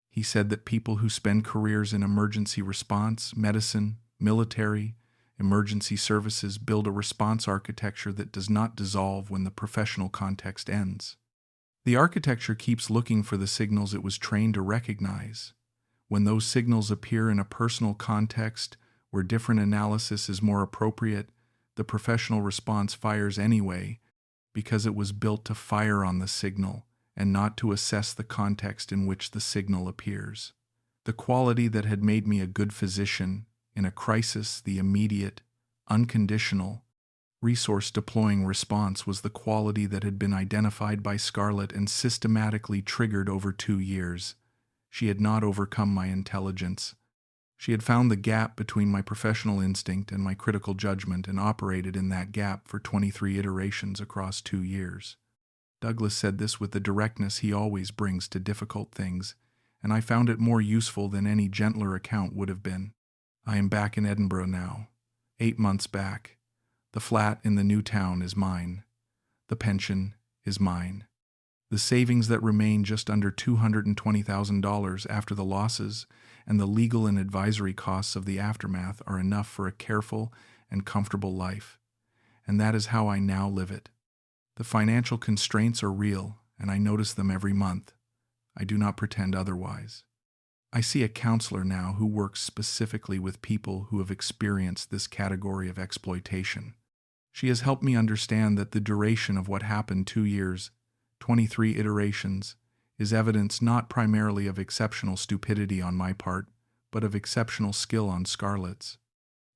He said that people who spend careers in emergency response, medicine, military, emergency services build a response architecture that does not dissolve when the professional context ends. The architecture keeps looking for the signals it was trained to recognize. When those signals appear in a personal context where different analysis is more appropriate, the professional response fires anyway because it was built to fire on the signal and not to assess the context in which the signal appears. The quality that had made me a good physician in a crisis, the immediate, unconditional, resource-deploying response, was the quality that had been identified by Scarlett and systematically triggered over 2 years. She had not overcome my intelligence. She had found the gap between my professional instinct and my critical judgment and operated in that gap for 23 iterations across 2 years. Douglas said this with the directness he always brings to difficult things, and I found it more useful than any gentler account would have been. I am back in Edinburgh now, 8 months back. The flat in the new town is mine. The pension is mine. The savings that remain, just under $220,000 after the losses and the legal and advisory costs of the aftermath, are enough for a careful and comfortable life. And that is how I now live it. The financial constraints are real, and I notice them every month. I do not pretend otherwise. I see a counselor now who works specifically with people who have experienced this category of exploitation. She has helped me understand that the duration of what happened 2 years, 23 iterations, is evidence not primarily of exceptional stupidity on my part, but of exceptional skill on Scarlett's.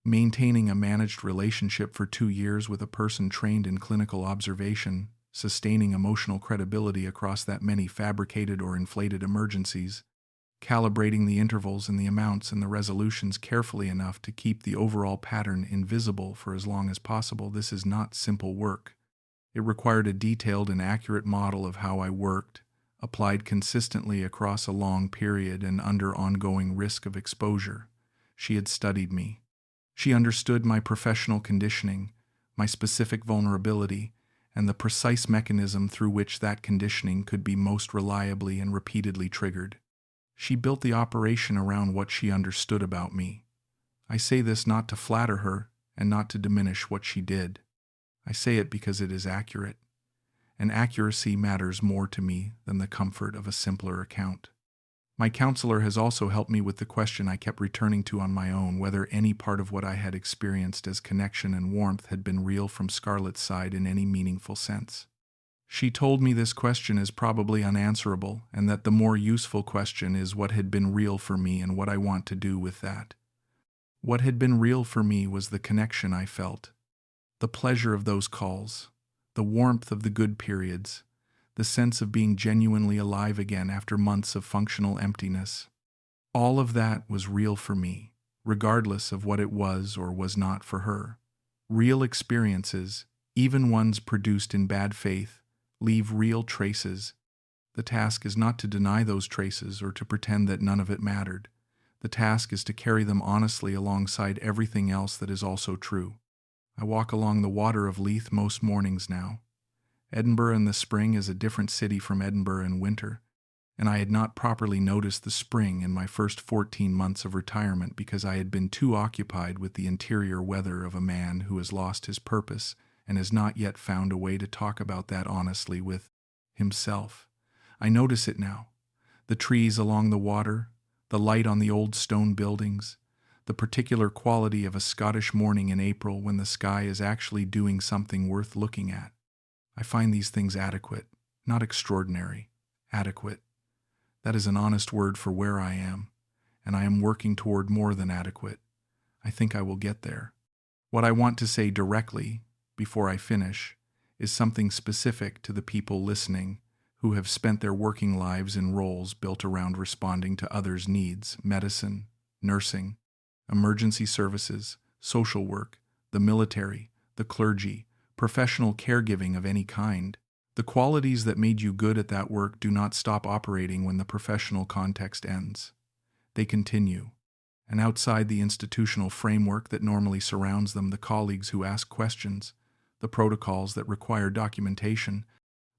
Maintaining a managed relationship for 2 years with a person trained in clinical observation, sustaining emotional credibility across that many fabricated or inflated emergencies, calibrating the intervals and the amounts and the resolutions carefully enough to keep the overall pattern invisible for as long as possible. This is not simple work. It required a detailed and accurate model of how I worked, applied consistently across a long period and under ongoing risk of exposure. She had studied me. She understood my professional conditioning, my specific vulnerability, and the precise mechanism through which that conditioning could be most reliably and repeatedly triggered. She built the operation around what she understood about me. I say this not to flatter her and not to diminish what she did. I say it because it is accurate, and accuracy matters more to me than the comfort of a simpler account. My counselor has also helped me with the question I kept returning to on my own, whether any part of what I had experienced as connection and warmth had been real from Scarlett's side in any meaningful sense. She told me this question is probably unanswerable, and that the more useful question is what had been real for me and what I want to do with that. What had been real for me was the connection I felt, the pleasure of those calls, the warmth of the good periods, the sense of being genuinely alive again after months of functional emptiness. All of that was real for me, regardless of what it was or was not for her. Real experiences, even ones produced in bad faith, leave real traces. The task is not to deny those traces or to pretend that none of it mattered. The task is to carry them honestly alongside everything else that is also true. I walk along the water of Leith most mornings now. Edinburgh in the spring is a different city from Edinburgh in winter, and I had not properly noticed the spring in my first 14 months of retirement because I had been too occupied with the interior weather of a man who has lost his purpose and has not yet found a way to talk about that honestly with himself. I notice it now. The trees along the water, the light on the old stone buildings, the particular quality of a Scottish morning in April when the sky is actually doing something worth looking at. I find these things adequate, not extraordinary, adequate. That is an honest word for where I am, and I am working toward more than adequate. I think I will get there. What I want to say directly, before I finish, is something specific to the people listening who have spent their working lives in roles built around responding to others' needs: medicine, nursing, emergency services, social work, the military, the clergy, professional caregiving of any kind. The qualities that made you good at that work do not stop operating when the professional context ends. They continue. And outside the institutional framework that normally surrounds them, the colleagues who ask questions, the protocols that require documentation,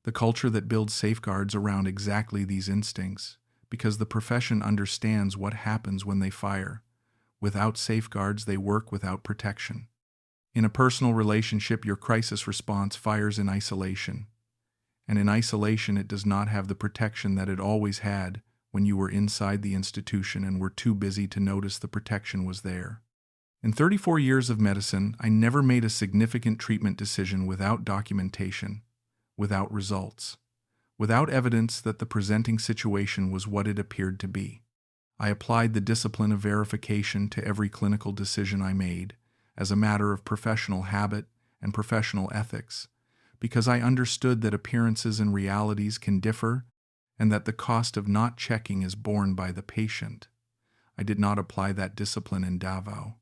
the culture that builds safeguards around exactly these instincts, because the profession understands what happens when they fire. Without safeguards, they work without protection. In a personal relationship, your crisis response fires in isolation. And in isolation, it does not have the protection that it always had when you were inside the institution and were too busy to notice the protection was there. In 34 years of medicine, I never made a significant treatment decision without documentation, without results, without evidence that the presenting situation was what it appeared to be. I applied the discipline of verification to every clinical decision I made as a matter of professional habit and professional ethics, because I understood that appearances and realities can differ and that the cost of not checking is borne by the patient. I did not apply that discipline in Davao.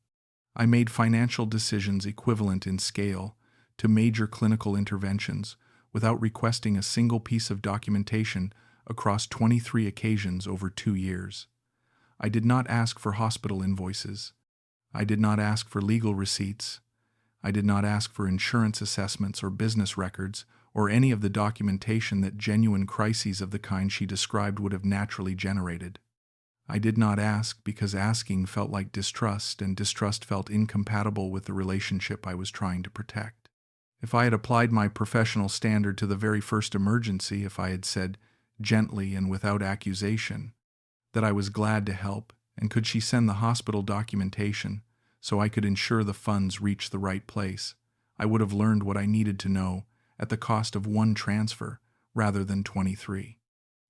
I made financial decisions equivalent in scale to major clinical interventions without requesting a single piece of documentation across 23 occasions over 2 years. I did not ask for hospital invoices. I did not ask for legal receipts. I did not ask for insurance assessments or business records or any of the documentation that genuine crises of the kind she described would have naturally generated. I did not ask because asking felt like distrust, and distrust felt incompatible with the relationship I was trying to protect. If I had applied my professional standard to the very first emergency, if I had said, gently and without accusation, that I was glad to help, and could she send the hospital documentation so I could ensure the funds reached the right place, I would have learned what I needed to know at the cost of 1 transfer rather than 23.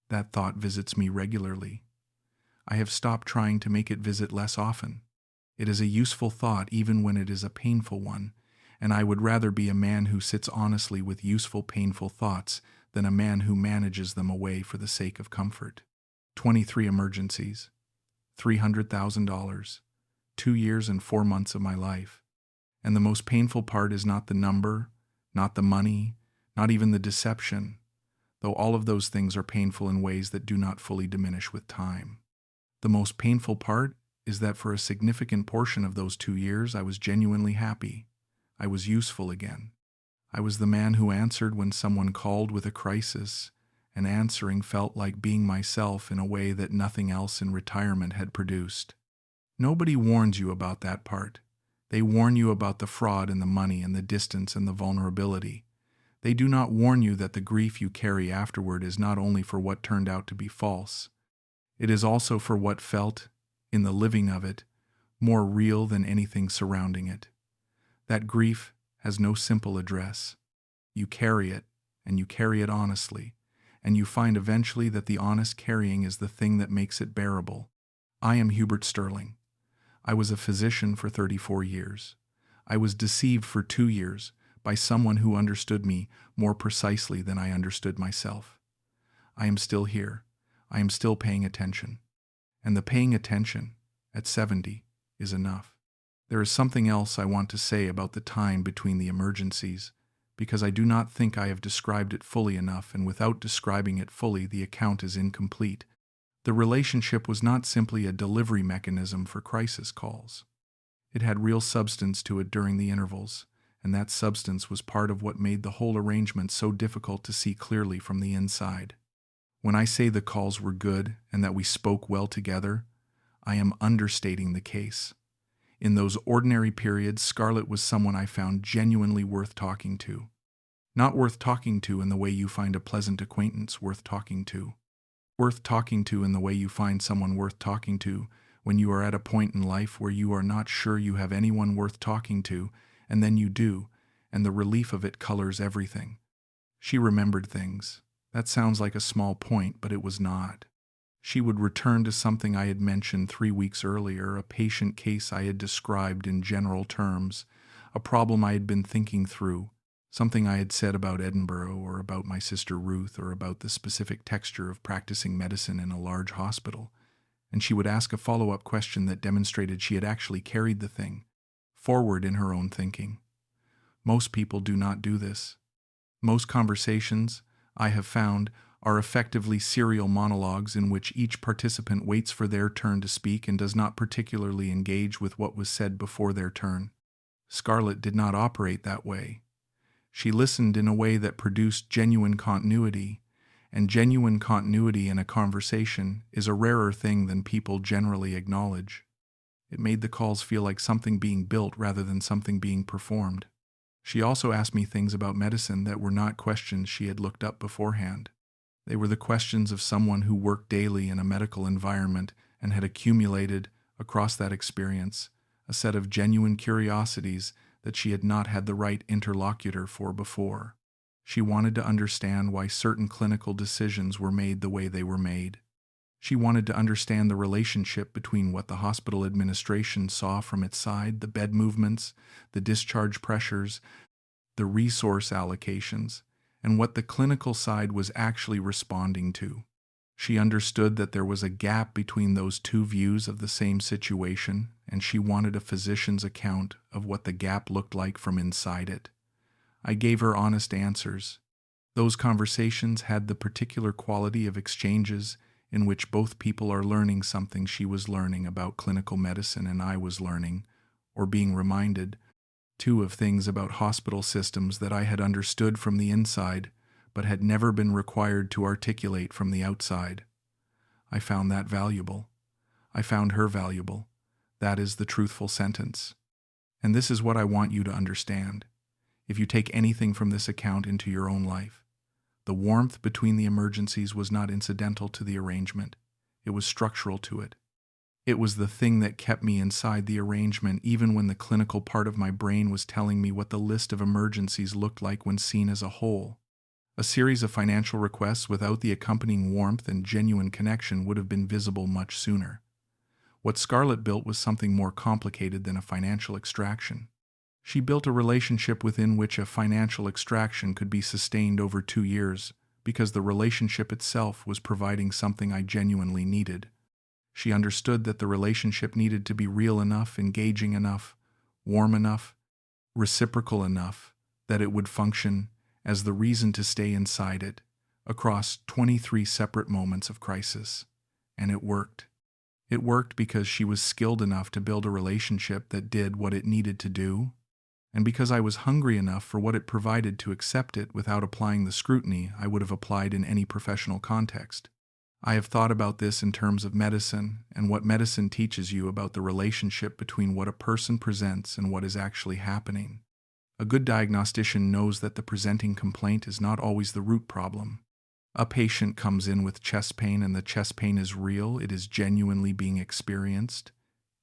That thought visits me regularly. I have stopped trying to make it visit less often. It is a useful thought even when it is a painful one, and I would rather be a man who sits honestly with useful, painful thoughts than a man who manages them away for the sake of comfort. 23 emergencies, $300,000, 2 years and 4 months of my life. And the most painful part is not the number, not the money, not even the deception, though all of those things are painful in ways that do not fully diminish with time. The most painful part is that for a significant portion of those 2 years, I was genuinely happy. I was useful again. I was the man who answered when someone called with a crisis, and answering felt like being myself in a way that nothing else in retirement had produced. Nobody warns you about that part. They warn you about the fraud and the money and the distance and the vulnerability. They do not warn you that the grief you carry afterward is not only for what turned out to be false. It is also for what felt, in the living of it, more real than anything surrounding it. That grief has no simple address. You carry it, and you carry it honestly, and you find eventually that the honest carrying is the thing that makes it bearable. I am Hubert Sterling. I was a physician for 34 years. I was deceived for 2 years by someone who understood me more precisely than I understood myself. I am still here. I am still paying attention. And the paying attention, at 70, is enough. There is something else I want to say about the time between the emergencies, because I do not think I have described it fully enough, and without describing it fully, the account is incomplete. The relationship was not simply a delivery mechanism for crisis calls. It had real substance to it during the intervals, and that substance was part of what made the whole arrangement so difficult to see clearly from the inside. When I say the calls were good and that we spoke well together, I am understating the case. In those ordinary periods, Scarlett was someone I found genuinely worth talking to. Not worth talking to in the way you find a pleasant acquaintance worth talking to. Worth talking to in the way you find someone worth talking to when you are at a point in life where you are not sure you have anyone worth talking to, and then you do, and the relief of it colors everything. She remembered things. That sounds like a small point, but it was not. She would return to something I had mentioned 3 weeks earlier, a patient case I had described in general terms, a problem I had been thinking through, something I had said about Edinburgh or about my sister Ruth or about the specific texture of practicing medicine in a large hospital, and she would ask a follow-up question that demonstrated she had actually carried the thing forward in her own thinking. Most people do not do this. Most conversations, I have found, are effectively serial monologues in which each participant waits for their turn to speak and does not particularly engage with what was said before their turn. Scarlett did not operate that way. She listened in a way that produced genuine continuity, and genuine continuity in a conversation is a rarer thing than people generally acknowledge. It made the calls feel like something being built rather than something being performed. She also asked me things about medicine that were not questions she had looked up beforehand. They were the questions of someone who worked daily in a medical environment and had accumulated, across that experience, a set of genuine curiosities that she had not had the right interlocutor for before. She wanted to understand why certain clinical decisions were made the way they were made. She wanted to understand the relationship between what the hospital administration saw from its side, the bed movements, the discharge pressures, the resource allocations, and what the clinical side was actually responding to. She understood that there was a gap between those two views of the same situation, and she wanted a physician's account of what the gap looked like from inside it. I gave her honest answers. Those conversations had the particular quality of exchanges in which both people are learning something she was learning about clinical medicine and I was learning, or being reminded, too, of things about hospital systems that I had understood from the inside, but had never been required to articulate from the outside. I found that valuable. I found her valuable. That is the truthful sentence. And this is what I want you to understand. If you take anything from this account into your own life, the warmth between the emergencies was not incidental to the arrangement. It was structural to it. It was the thing that kept me inside the arrangement even when the clinical part of my brain was telling me what the list of emergencies looked like when seen as a whole. A series of financial requests without the accompanying warmth and genuine connection would have been visible much sooner. What Scarlett built was something more complicated than a financial extraction. She built a relationship within which a financial extraction could be sustained over 2 years, because the relationship itself was providing something I genuinely needed. She understood that the relationship needed to be real enough, engaging enough, warm enough, reciprocal enough, that it would function as the reason to stay inside it, across 23 separate moments of crisis. And it worked. It worked because she was skilled enough to build a relationship that did what it needed to do, and because I was hungry enough for what it provided to accept it without applying the scrutiny I would have applied in any professional context. I have thought about this in terms of medicine and what medicine teaches you about the relationship between what a person presents and what is actually happening. A good diagnostician knows that the presenting complaint is not always the root problem. A patient comes in with chest pain and the chest pain is real, it is genuinely being experienced.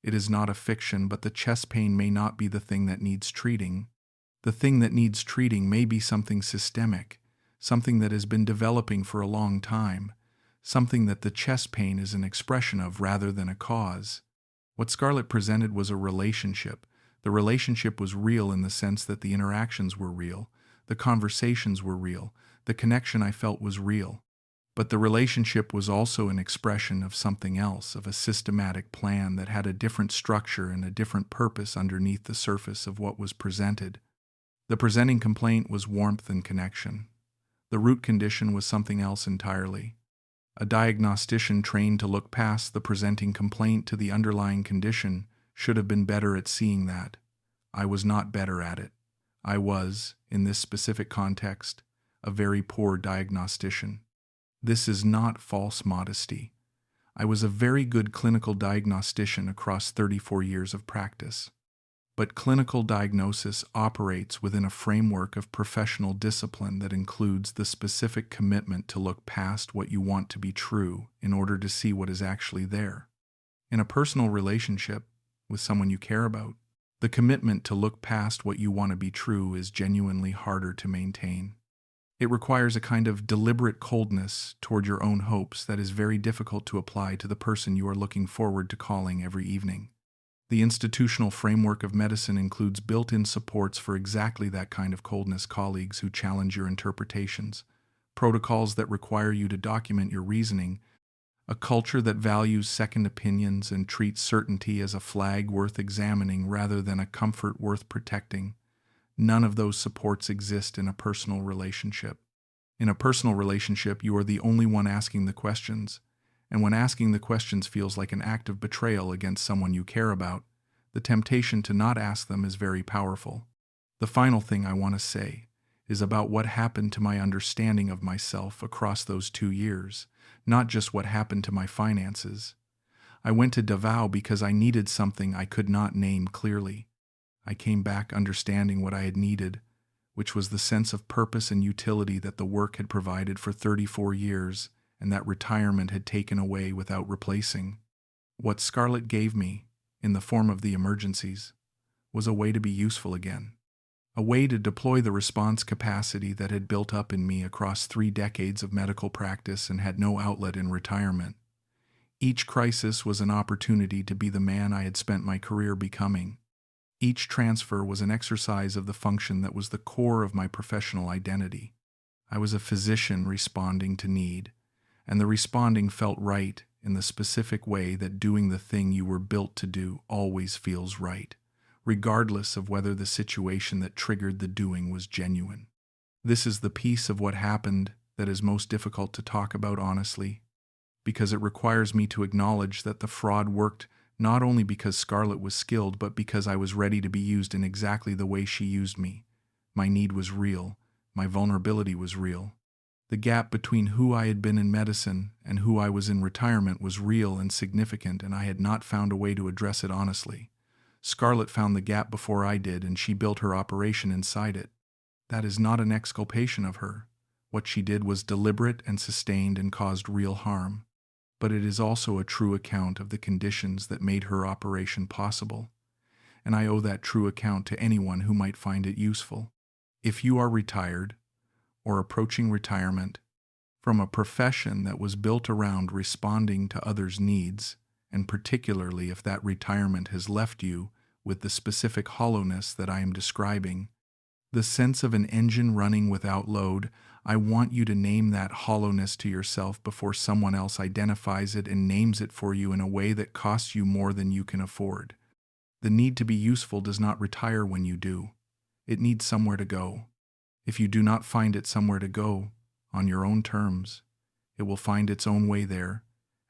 It is not a fiction, but the chest pain may not be the thing that needs treating. The thing that needs treating may be something systemic, something that has been developing for a long time, something that the chest pain is an expression of rather than a cause. What Scarlett presented was a relationship. The relationship was real in the sense that the interactions were real, the conversations were real, the connection I felt was real. But the relationship was also an expression of something else, of a systematic plan that had a different structure and a different purpose underneath the surface of what was presented. The presenting complaint was warmth and connection. The root condition was something else entirely. A diagnostician trained to look past the presenting complaint to the underlying condition should have been better at seeing that. I was not better at it. I was, in this specific context, a very poor diagnostician. This is not false modesty. I was a very good clinical diagnostician across 34 years of practice. But clinical diagnosis operates within a framework of professional discipline that includes the specific commitment to look past what you want to be true in order to see what is actually there. In a personal relationship with someone you care about, the commitment to look past what you want to be true is genuinely harder to maintain. It requires a kind of deliberate coldness toward your own hopes that is very difficult to apply to the person you are looking forward to calling every evening. The institutional framework of medicine includes built-in supports for exactly that kind of coldness: colleagues who challenge your interpretations, protocols that require you to document your reasoning, a culture that values second opinions and treats certainty as a flag worth examining rather than a comfort worth protecting. None of those supports exist in a personal relationship. In a personal relationship, you are the only one asking the questions, and when asking the questions feels like an act of betrayal against someone you care about, the temptation to not ask them is very powerful. The final thing I want to say is about what happened to my understanding of myself across those 2 years, not just what happened to my finances. I went to Davao because I needed something I could not name clearly. I came back understanding what I had needed, which was the sense of purpose and utility that the work had provided for 34 years and that retirement had taken away without replacing. What Scarlett gave me, in the form of the emergencies, was a way to be useful again. A way to deploy the response capacity that had built up in me across 3 decades of medical practice and had no outlet in retirement. Each crisis was an opportunity to be the man I had spent my career becoming. Each transfer was an exercise of the function that was the core of my professional identity. I was a physician responding to need, and the responding felt right in the specific way that doing the thing you were built to do always feels right, regardless of whether the situation that triggered the doing was genuine. This is the piece of what happened that is most difficult to talk about honestly, because it requires me to acknowledge that the fraud worked not only because Scarlett was skilled, but because I was ready to be used in exactly the way she used me. My need was real. My vulnerability was real. The gap between who I had been in medicine and who I was in retirement was real and significant, and I had not found a way to address it honestly. Scarlett found the gap before I did, and she built her operation inside it. That is not an exculpation of her. What she did was deliberate and sustained and caused real harm. But it is also a true account of the conditions that made her operation possible, and I owe that true account to anyone who might find it useful. If you are retired, or approaching retirement, from a profession that was built around responding to others' needs, and particularly if that retirement has left you with the specific hollowness that I am describing, the sense of an engine running without load, I want you to name that hollowness to yourself before someone else identifies it and names it for you in a way that costs you more than you can afford. The need to be useful does not retire when you do. It needs somewhere to go. If you do not find it somewhere to go, on your own terms, it will find its own way there,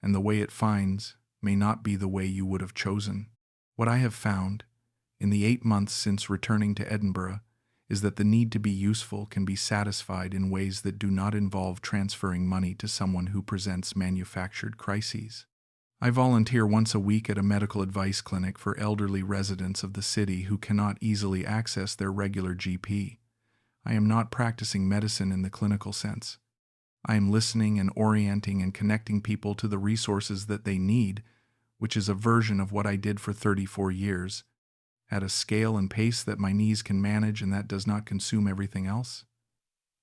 and the way it finds may not be the way you would have chosen. What I have found, in the 8 months since returning to Edinburgh, is that the need to be useful can be satisfied in ways that do not involve transferring money to someone who presents manufactured crises. I volunteer once a week at a medical advice clinic for elderly residents of the city who cannot easily access their regular GP. I am not practicing medicine in the clinical sense. I am listening and orienting and connecting people to the resources that they need, which is a version of what I did for 34 years, at a scale and pace that my knees can manage, and that does not consume everything else.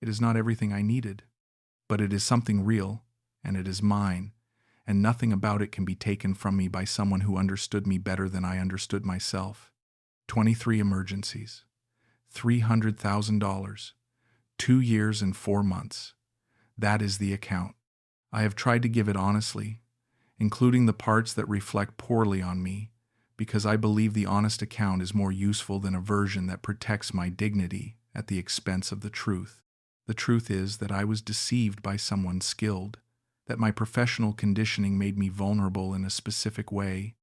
It is not everything I needed, but it is something real, and it is mine, and nothing about it can be taken from me by someone who understood me better than I understood myself. 23 emergencies, $300,000, 2 years and 4 months. That is the account. I have tried to give it honestly, including the parts that reflect poorly on me, because I believe the honest account is more useful than a version that protects my dignity at the expense of the truth. The truth is that I was deceived by someone skilled, that my professional conditioning made me vulnerable in a specific way,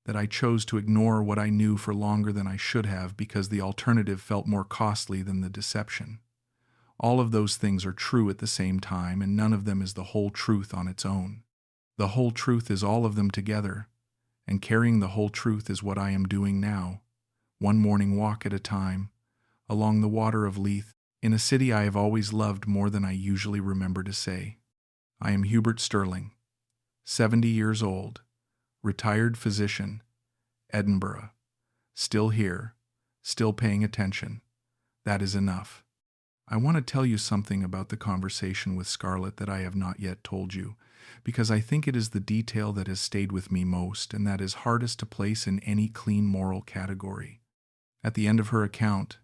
that I chose to ignore what I knew for longer than I should have because the alternative felt more costly than the deception. All of those things are true at the same time, and none of them is the whole truth on its own. The whole truth is all of them together, and carrying the whole truth is what I am doing now, one morning walk at a time, along the water of Leith, in a city I have always loved more than I usually remember to say. I am Hubert Sterling, 70 years old, retired physician, Edinburgh, still here, still paying attention. That is enough. I want to tell you something about the conversation with Scarlett that I have not yet told you, because I think it is the detail that has stayed with me most and that is hardest to place in any clean moral category. At the end of her account,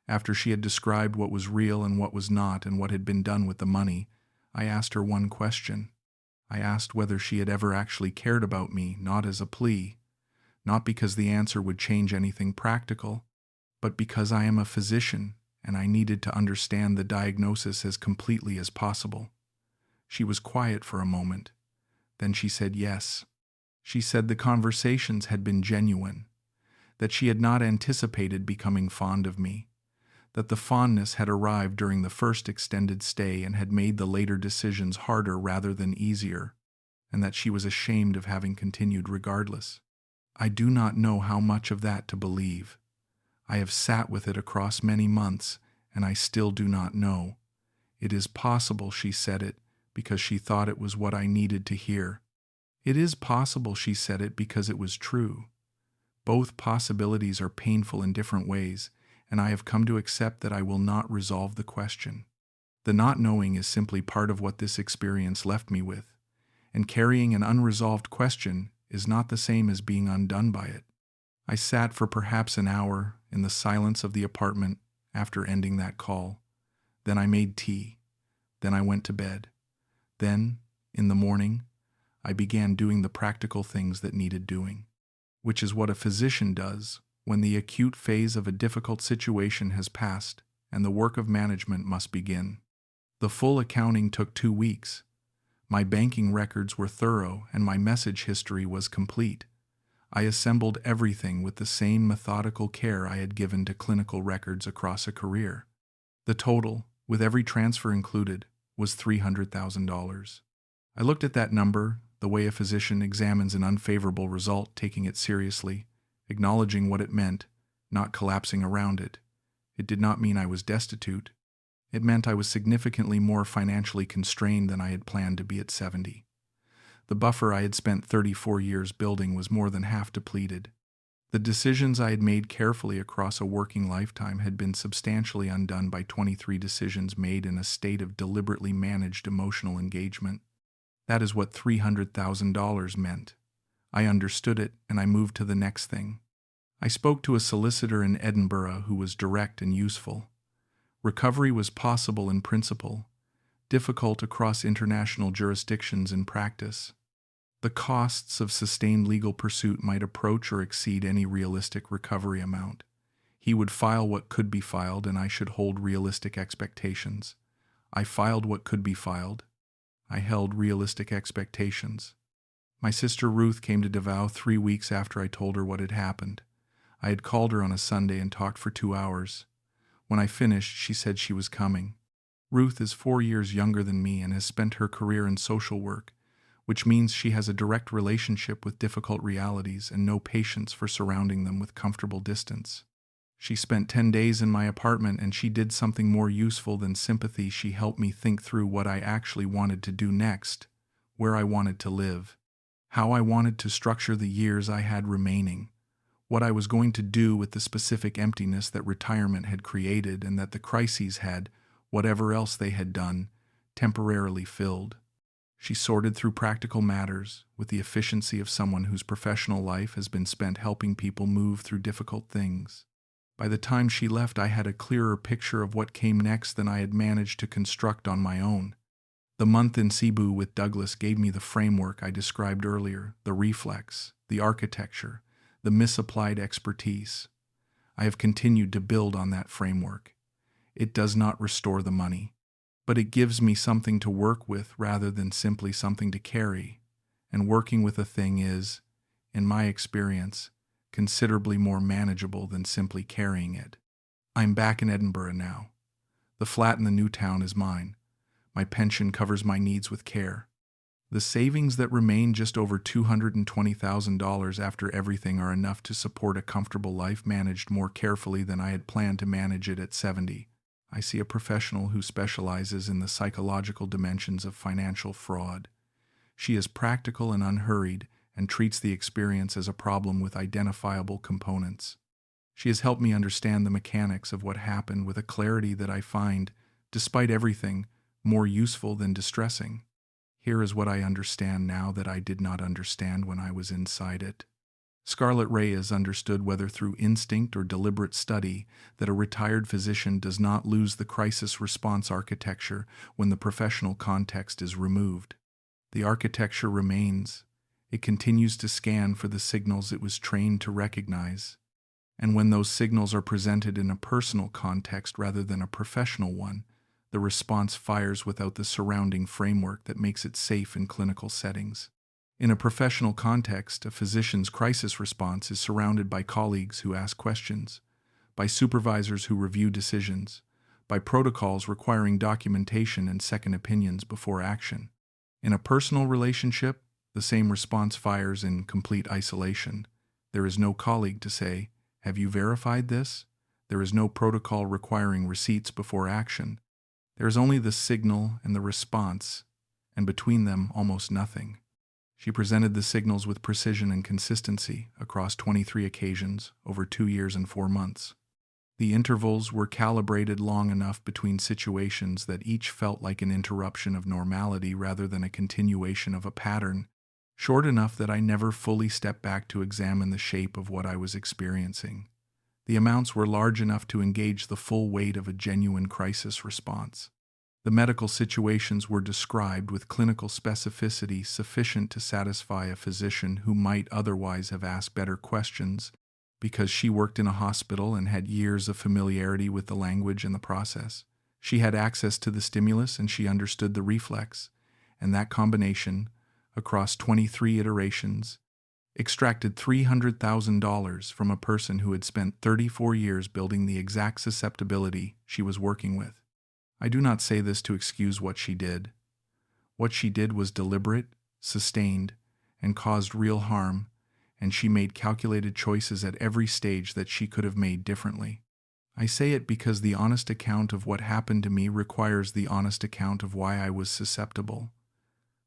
after she had described what was real and what was not and what had been done with the money, I asked her one question. I asked whether she had ever actually cared about me, not as a plea, not because the answer would change anything practical, but because I am a physician and I needed to understand the diagnosis as completely as possible. She was quiet for a moment. Then she said yes. She said the conversations had been genuine, that she had not anticipated becoming fond of me, that the fondness had arrived during the first extended stay and had made the later decisions harder rather than easier, and that she was ashamed of having continued regardless. I do not know how much of that to believe. I have sat with it across many months, and I still do not know. It is possible she said it because she thought it was what I needed to hear. It is possible she said it because it was true. Both possibilities are painful in different ways, and I have come to accept that I will not resolve the question. The not knowing is simply part of what this experience left me with, and carrying an unresolved question is not the same as being undone by it. I sat for perhaps an hour in the silence of the apartment after ending that call. Then I made tea. Then I went to bed. Then, in the morning, I began doing the practical things that needed doing, which is what a physician does when the acute phase of a difficult situation has passed and the work of management must begin. The full accounting took 2 weeks. My banking records were thorough and my message history was complete. I assembled everything with the same methodical care I had given to clinical records across a career. The total, with every transfer included, was $300,000. I looked at that number the way a physician examines an unfavorable result, taking it seriously, acknowledging what it meant, not collapsing around it. It did not mean I was destitute. It meant I was significantly more financially constrained than I had planned to be at 70. The buffer I had spent 34 years building was more than half depleted. The decisions I had made carefully across a working lifetime had been substantially undone by 23 decisions made in a state of deliberately managed emotional engagement. That is what $300,000 meant. I understood it, and I moved to the next thing. I spoke to a solicitor in Edinburgh who was direct and useful. Recovery was possible in principle, difficult across international jurisdictions in practice. The costs of sustained legal pursuit might approach or exceed any realistic recovery amount. He would file what could be filed, and I should hold realistic expectations. I filed what could be filed. I held realistic expectations. My sister Ruth came to Davao 3 weeks after I told her what had happened. I had called her on a Sunday and talked for 2 hours. When I finished, she said she was coming. Ruth is 4 years younger than me and has spent her career in social work, which means she has a direct relationship with difficult realities and no patience for surrounding them with comfortable distance. She spent 10 days in my apartment, and she did something more useful than sympathy. She helped me think through what I actually wanted to do next, where I wanted to live, how I wanted to structure the years I had remaining, what I was going to do with the specific emptiness that retirement had created and that the crises had, whatever else they had done, temporarily filled. She sorted through practical matters with the efficiency of someone whose professional life has been spent helping people move through difficult things. By the time she left, I had a clearer picture of what came next than I had managed to construct on my own. The month in Cebu with Douglas gave me the framework I described earlier, the reflex, the architecture, the misapplied expertise. I have continued to build on that framework. It does not restore the money, but it gives me something to work with rather than simply something to carry, and working with a thing is, in my experience, considerably more manageable than simply carrying it. I'm back in Edinburgh now. The flat in the new town is mine. My pension covers my needs with care. The savings that remain, just over $220,000 after everything, are enough to support a comfortable life managed more carefully than I had planned to manage it at 70. I see a professional who specializes in the psychological dimensions of financial fraud. She is practical and unhurried, and treats the experience as a problem with identifiable components. She has helped me understand the mechanics of what happened with a clarity that I find, despite everything, more useful than distressing. Here is what I understand now that I did not understand when I was inside it. Scarlett Reyes understood, whether through instinct or deliberate study, that a retired physician does not lose the crisis response architecture when the professional context is removed. The architecture remains. It continues to scan for the signals it was trained to recognize. And when those signals are presented in a personal context rather than a professional one, the response fires without the surrounding framework that makes it safe in clinical settings. In a professional context, a physician's crisis response is surrounded by colleagues who ask questions, by supervisors who review decisions, by protocols requiring documentation and second opinions before action. In a personal relationship, the same response fires in complete isolation. There is no colleague to say, "Have you verified this?" There is no protocol requiring receipts before action. There is only the signal and the response, and between them almost nothing. She presented the signals with precision and consistency across 23 occasions over 2 years and 4 months. The intervals were calibrated long enough between situations that each felt like an interruption of normality rather than a continuation of a pattern, short enough that I never fully stepped back to examine the shape of what I was experiencing. The amounts were large enough to engage the full weight of a genuine crisis response. The medical situations were described with clinical specificity sufficient to satisfy a physician who might otherwise have asked better questions because she worked in a hospital and had years of familiarity with the language and the process. She had access to the stimulus and she understood the reflex, and that combination, across 23 iterations, extracted $300,000 from a person who had spent 34 years building the exact susceptibility she was working with. I do not say this to excuse what she did. What she did was deliberate, sustained, and caused real harm, and she made calculated choices at every stage that she could have made differently. I say it because the honest account of what happened to me requires the honest account of why I was susceptible.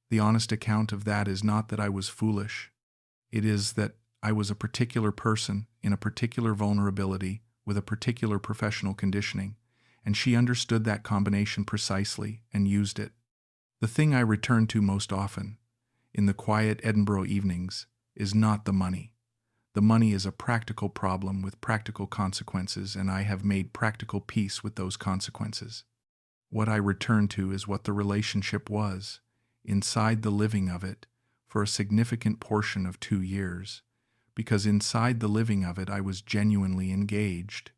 The honest account of that is not that I was foolish. It is that I was a particular person in a particular vulnerability with a particular professional conditioning, and she understood that combination precisely and used it. The thing I return to most often, in the quiet Edinburgh evenings, is not the money. The money is a practical problem with practical consequences, and I have made practical peace with those consequences. What I return to is what the relationship was, inside the living of it, for a significant portion of 2 years, because inside the living of it I was genuinely engaged.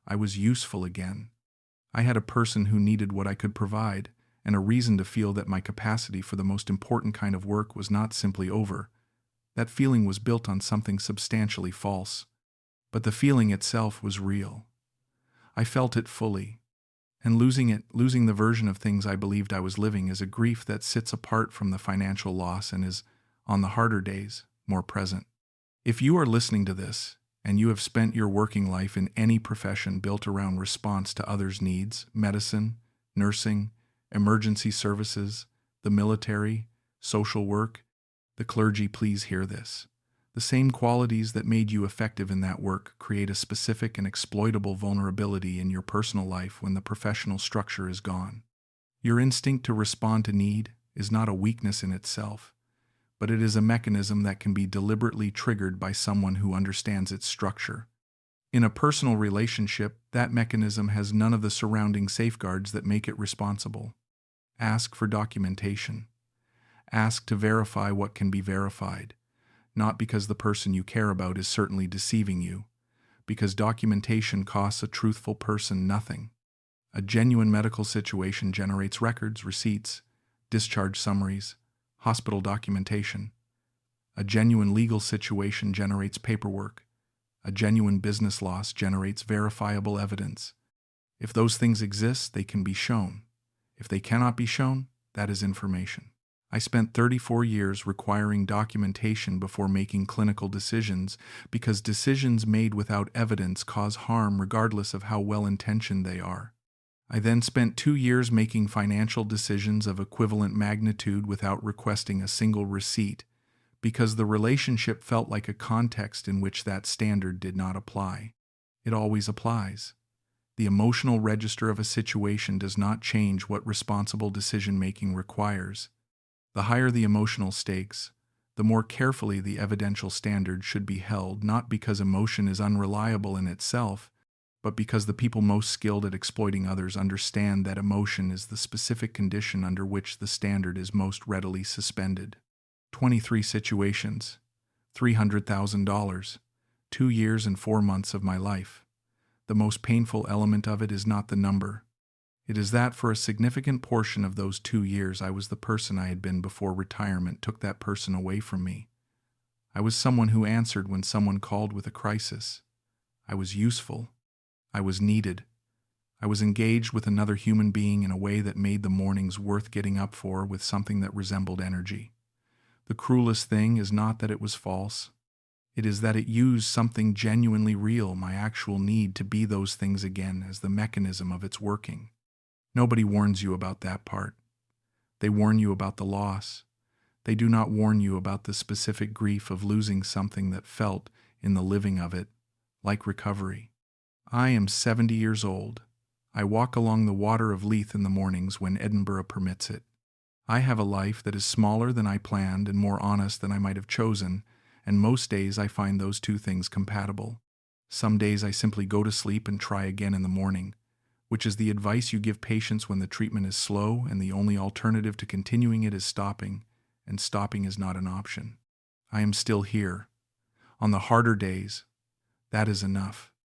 I was useful again. I had a person who needed what I could provide, and a reason to feel that my capacity for the most important kind of work was not simply over. That feeling was built on something substantially false, but the feeling itself was real. I felt it fully, and losing the version of things I believed I was living, is a grief that sits apart from the financial loss and is, on the harder days, more present. If you are listening to this, and you have spent your working life in any profession built around response to others' needs, medicine, nursing, emergency services, the military, social work, the clergy, please hear this. The same qualities that made you effective in that work create a specific and exploitable vulnerability in your personal life when the professional structure is gone. Your instinct to respond to need is not a weakness in itself, but it is a mechanism that can be deliberately triggered by someone who understands its structure. In a personal relationship, that mechanism has none of the surrounding safeguards that make it responsible. Ask for documentation. Ask to verify what can be verified, not because the person you care about is certainly deceiving you, because documentation costs a truthful person nothing. A genuine medical situation generates records, receipts, discharge summaries, hospital documentation. A genuine legal situation generates paperwork. A genuine business loss generates verifiable evidence. If those things exist, they can be shown. If they cannot be shown, that is information. I spent 34 years requiring documentation before making clinical decisions because decisions made without evidence cause harm regardless of how well-intentioned they are. I then spent 2 years making financial decisions of equivalent magnitude without requesting a single receipt, because the relationship felt like a context in which that standard did not apply. It always applies. The emotional register of a situation does not change what responsible decision-making requires. The higher the emotional stakes, the more carefully the evidential standard should be held, not because emotion is unreliable in itself, but because the people most skilled at exploiting others understand that emotion is the specific condition under which the standard is most readily suspended. 23 situations, $300,000, 2 years and 4 months of my life. The most painful element of it is not the number. It is that for a significant portion of those 2 years I was the person I had been before retirement took that person away from me. I was someone who answered when someone called with a crisis. I was useful. I was needed. I was engaged with another human being in a way that made the mornings worth getting up for with something that resembled energy. The cruelest thing is not that it was false. It is that it used something genuinely real, my actual need to be those things again, as the mechanism of its working. Nobody warns you about that part. They warn you about the loss. They do not warn you about the specific grief of losing something that felt, in the living of it, like recovery. I am 70 years old. I walk along the water of Leith in the mornings when Edinburgh permits it. I have a life that is smaller than I planned and more honest than I might have chosen, and most days I find those two things compatible. Some days I simply go to sleep and try again in the morning, which is the advice you give patients when the treatment is slow and the only alternative to continuing it is stopping, and stopping is not an option. I am still here. On the harder days, that is enough.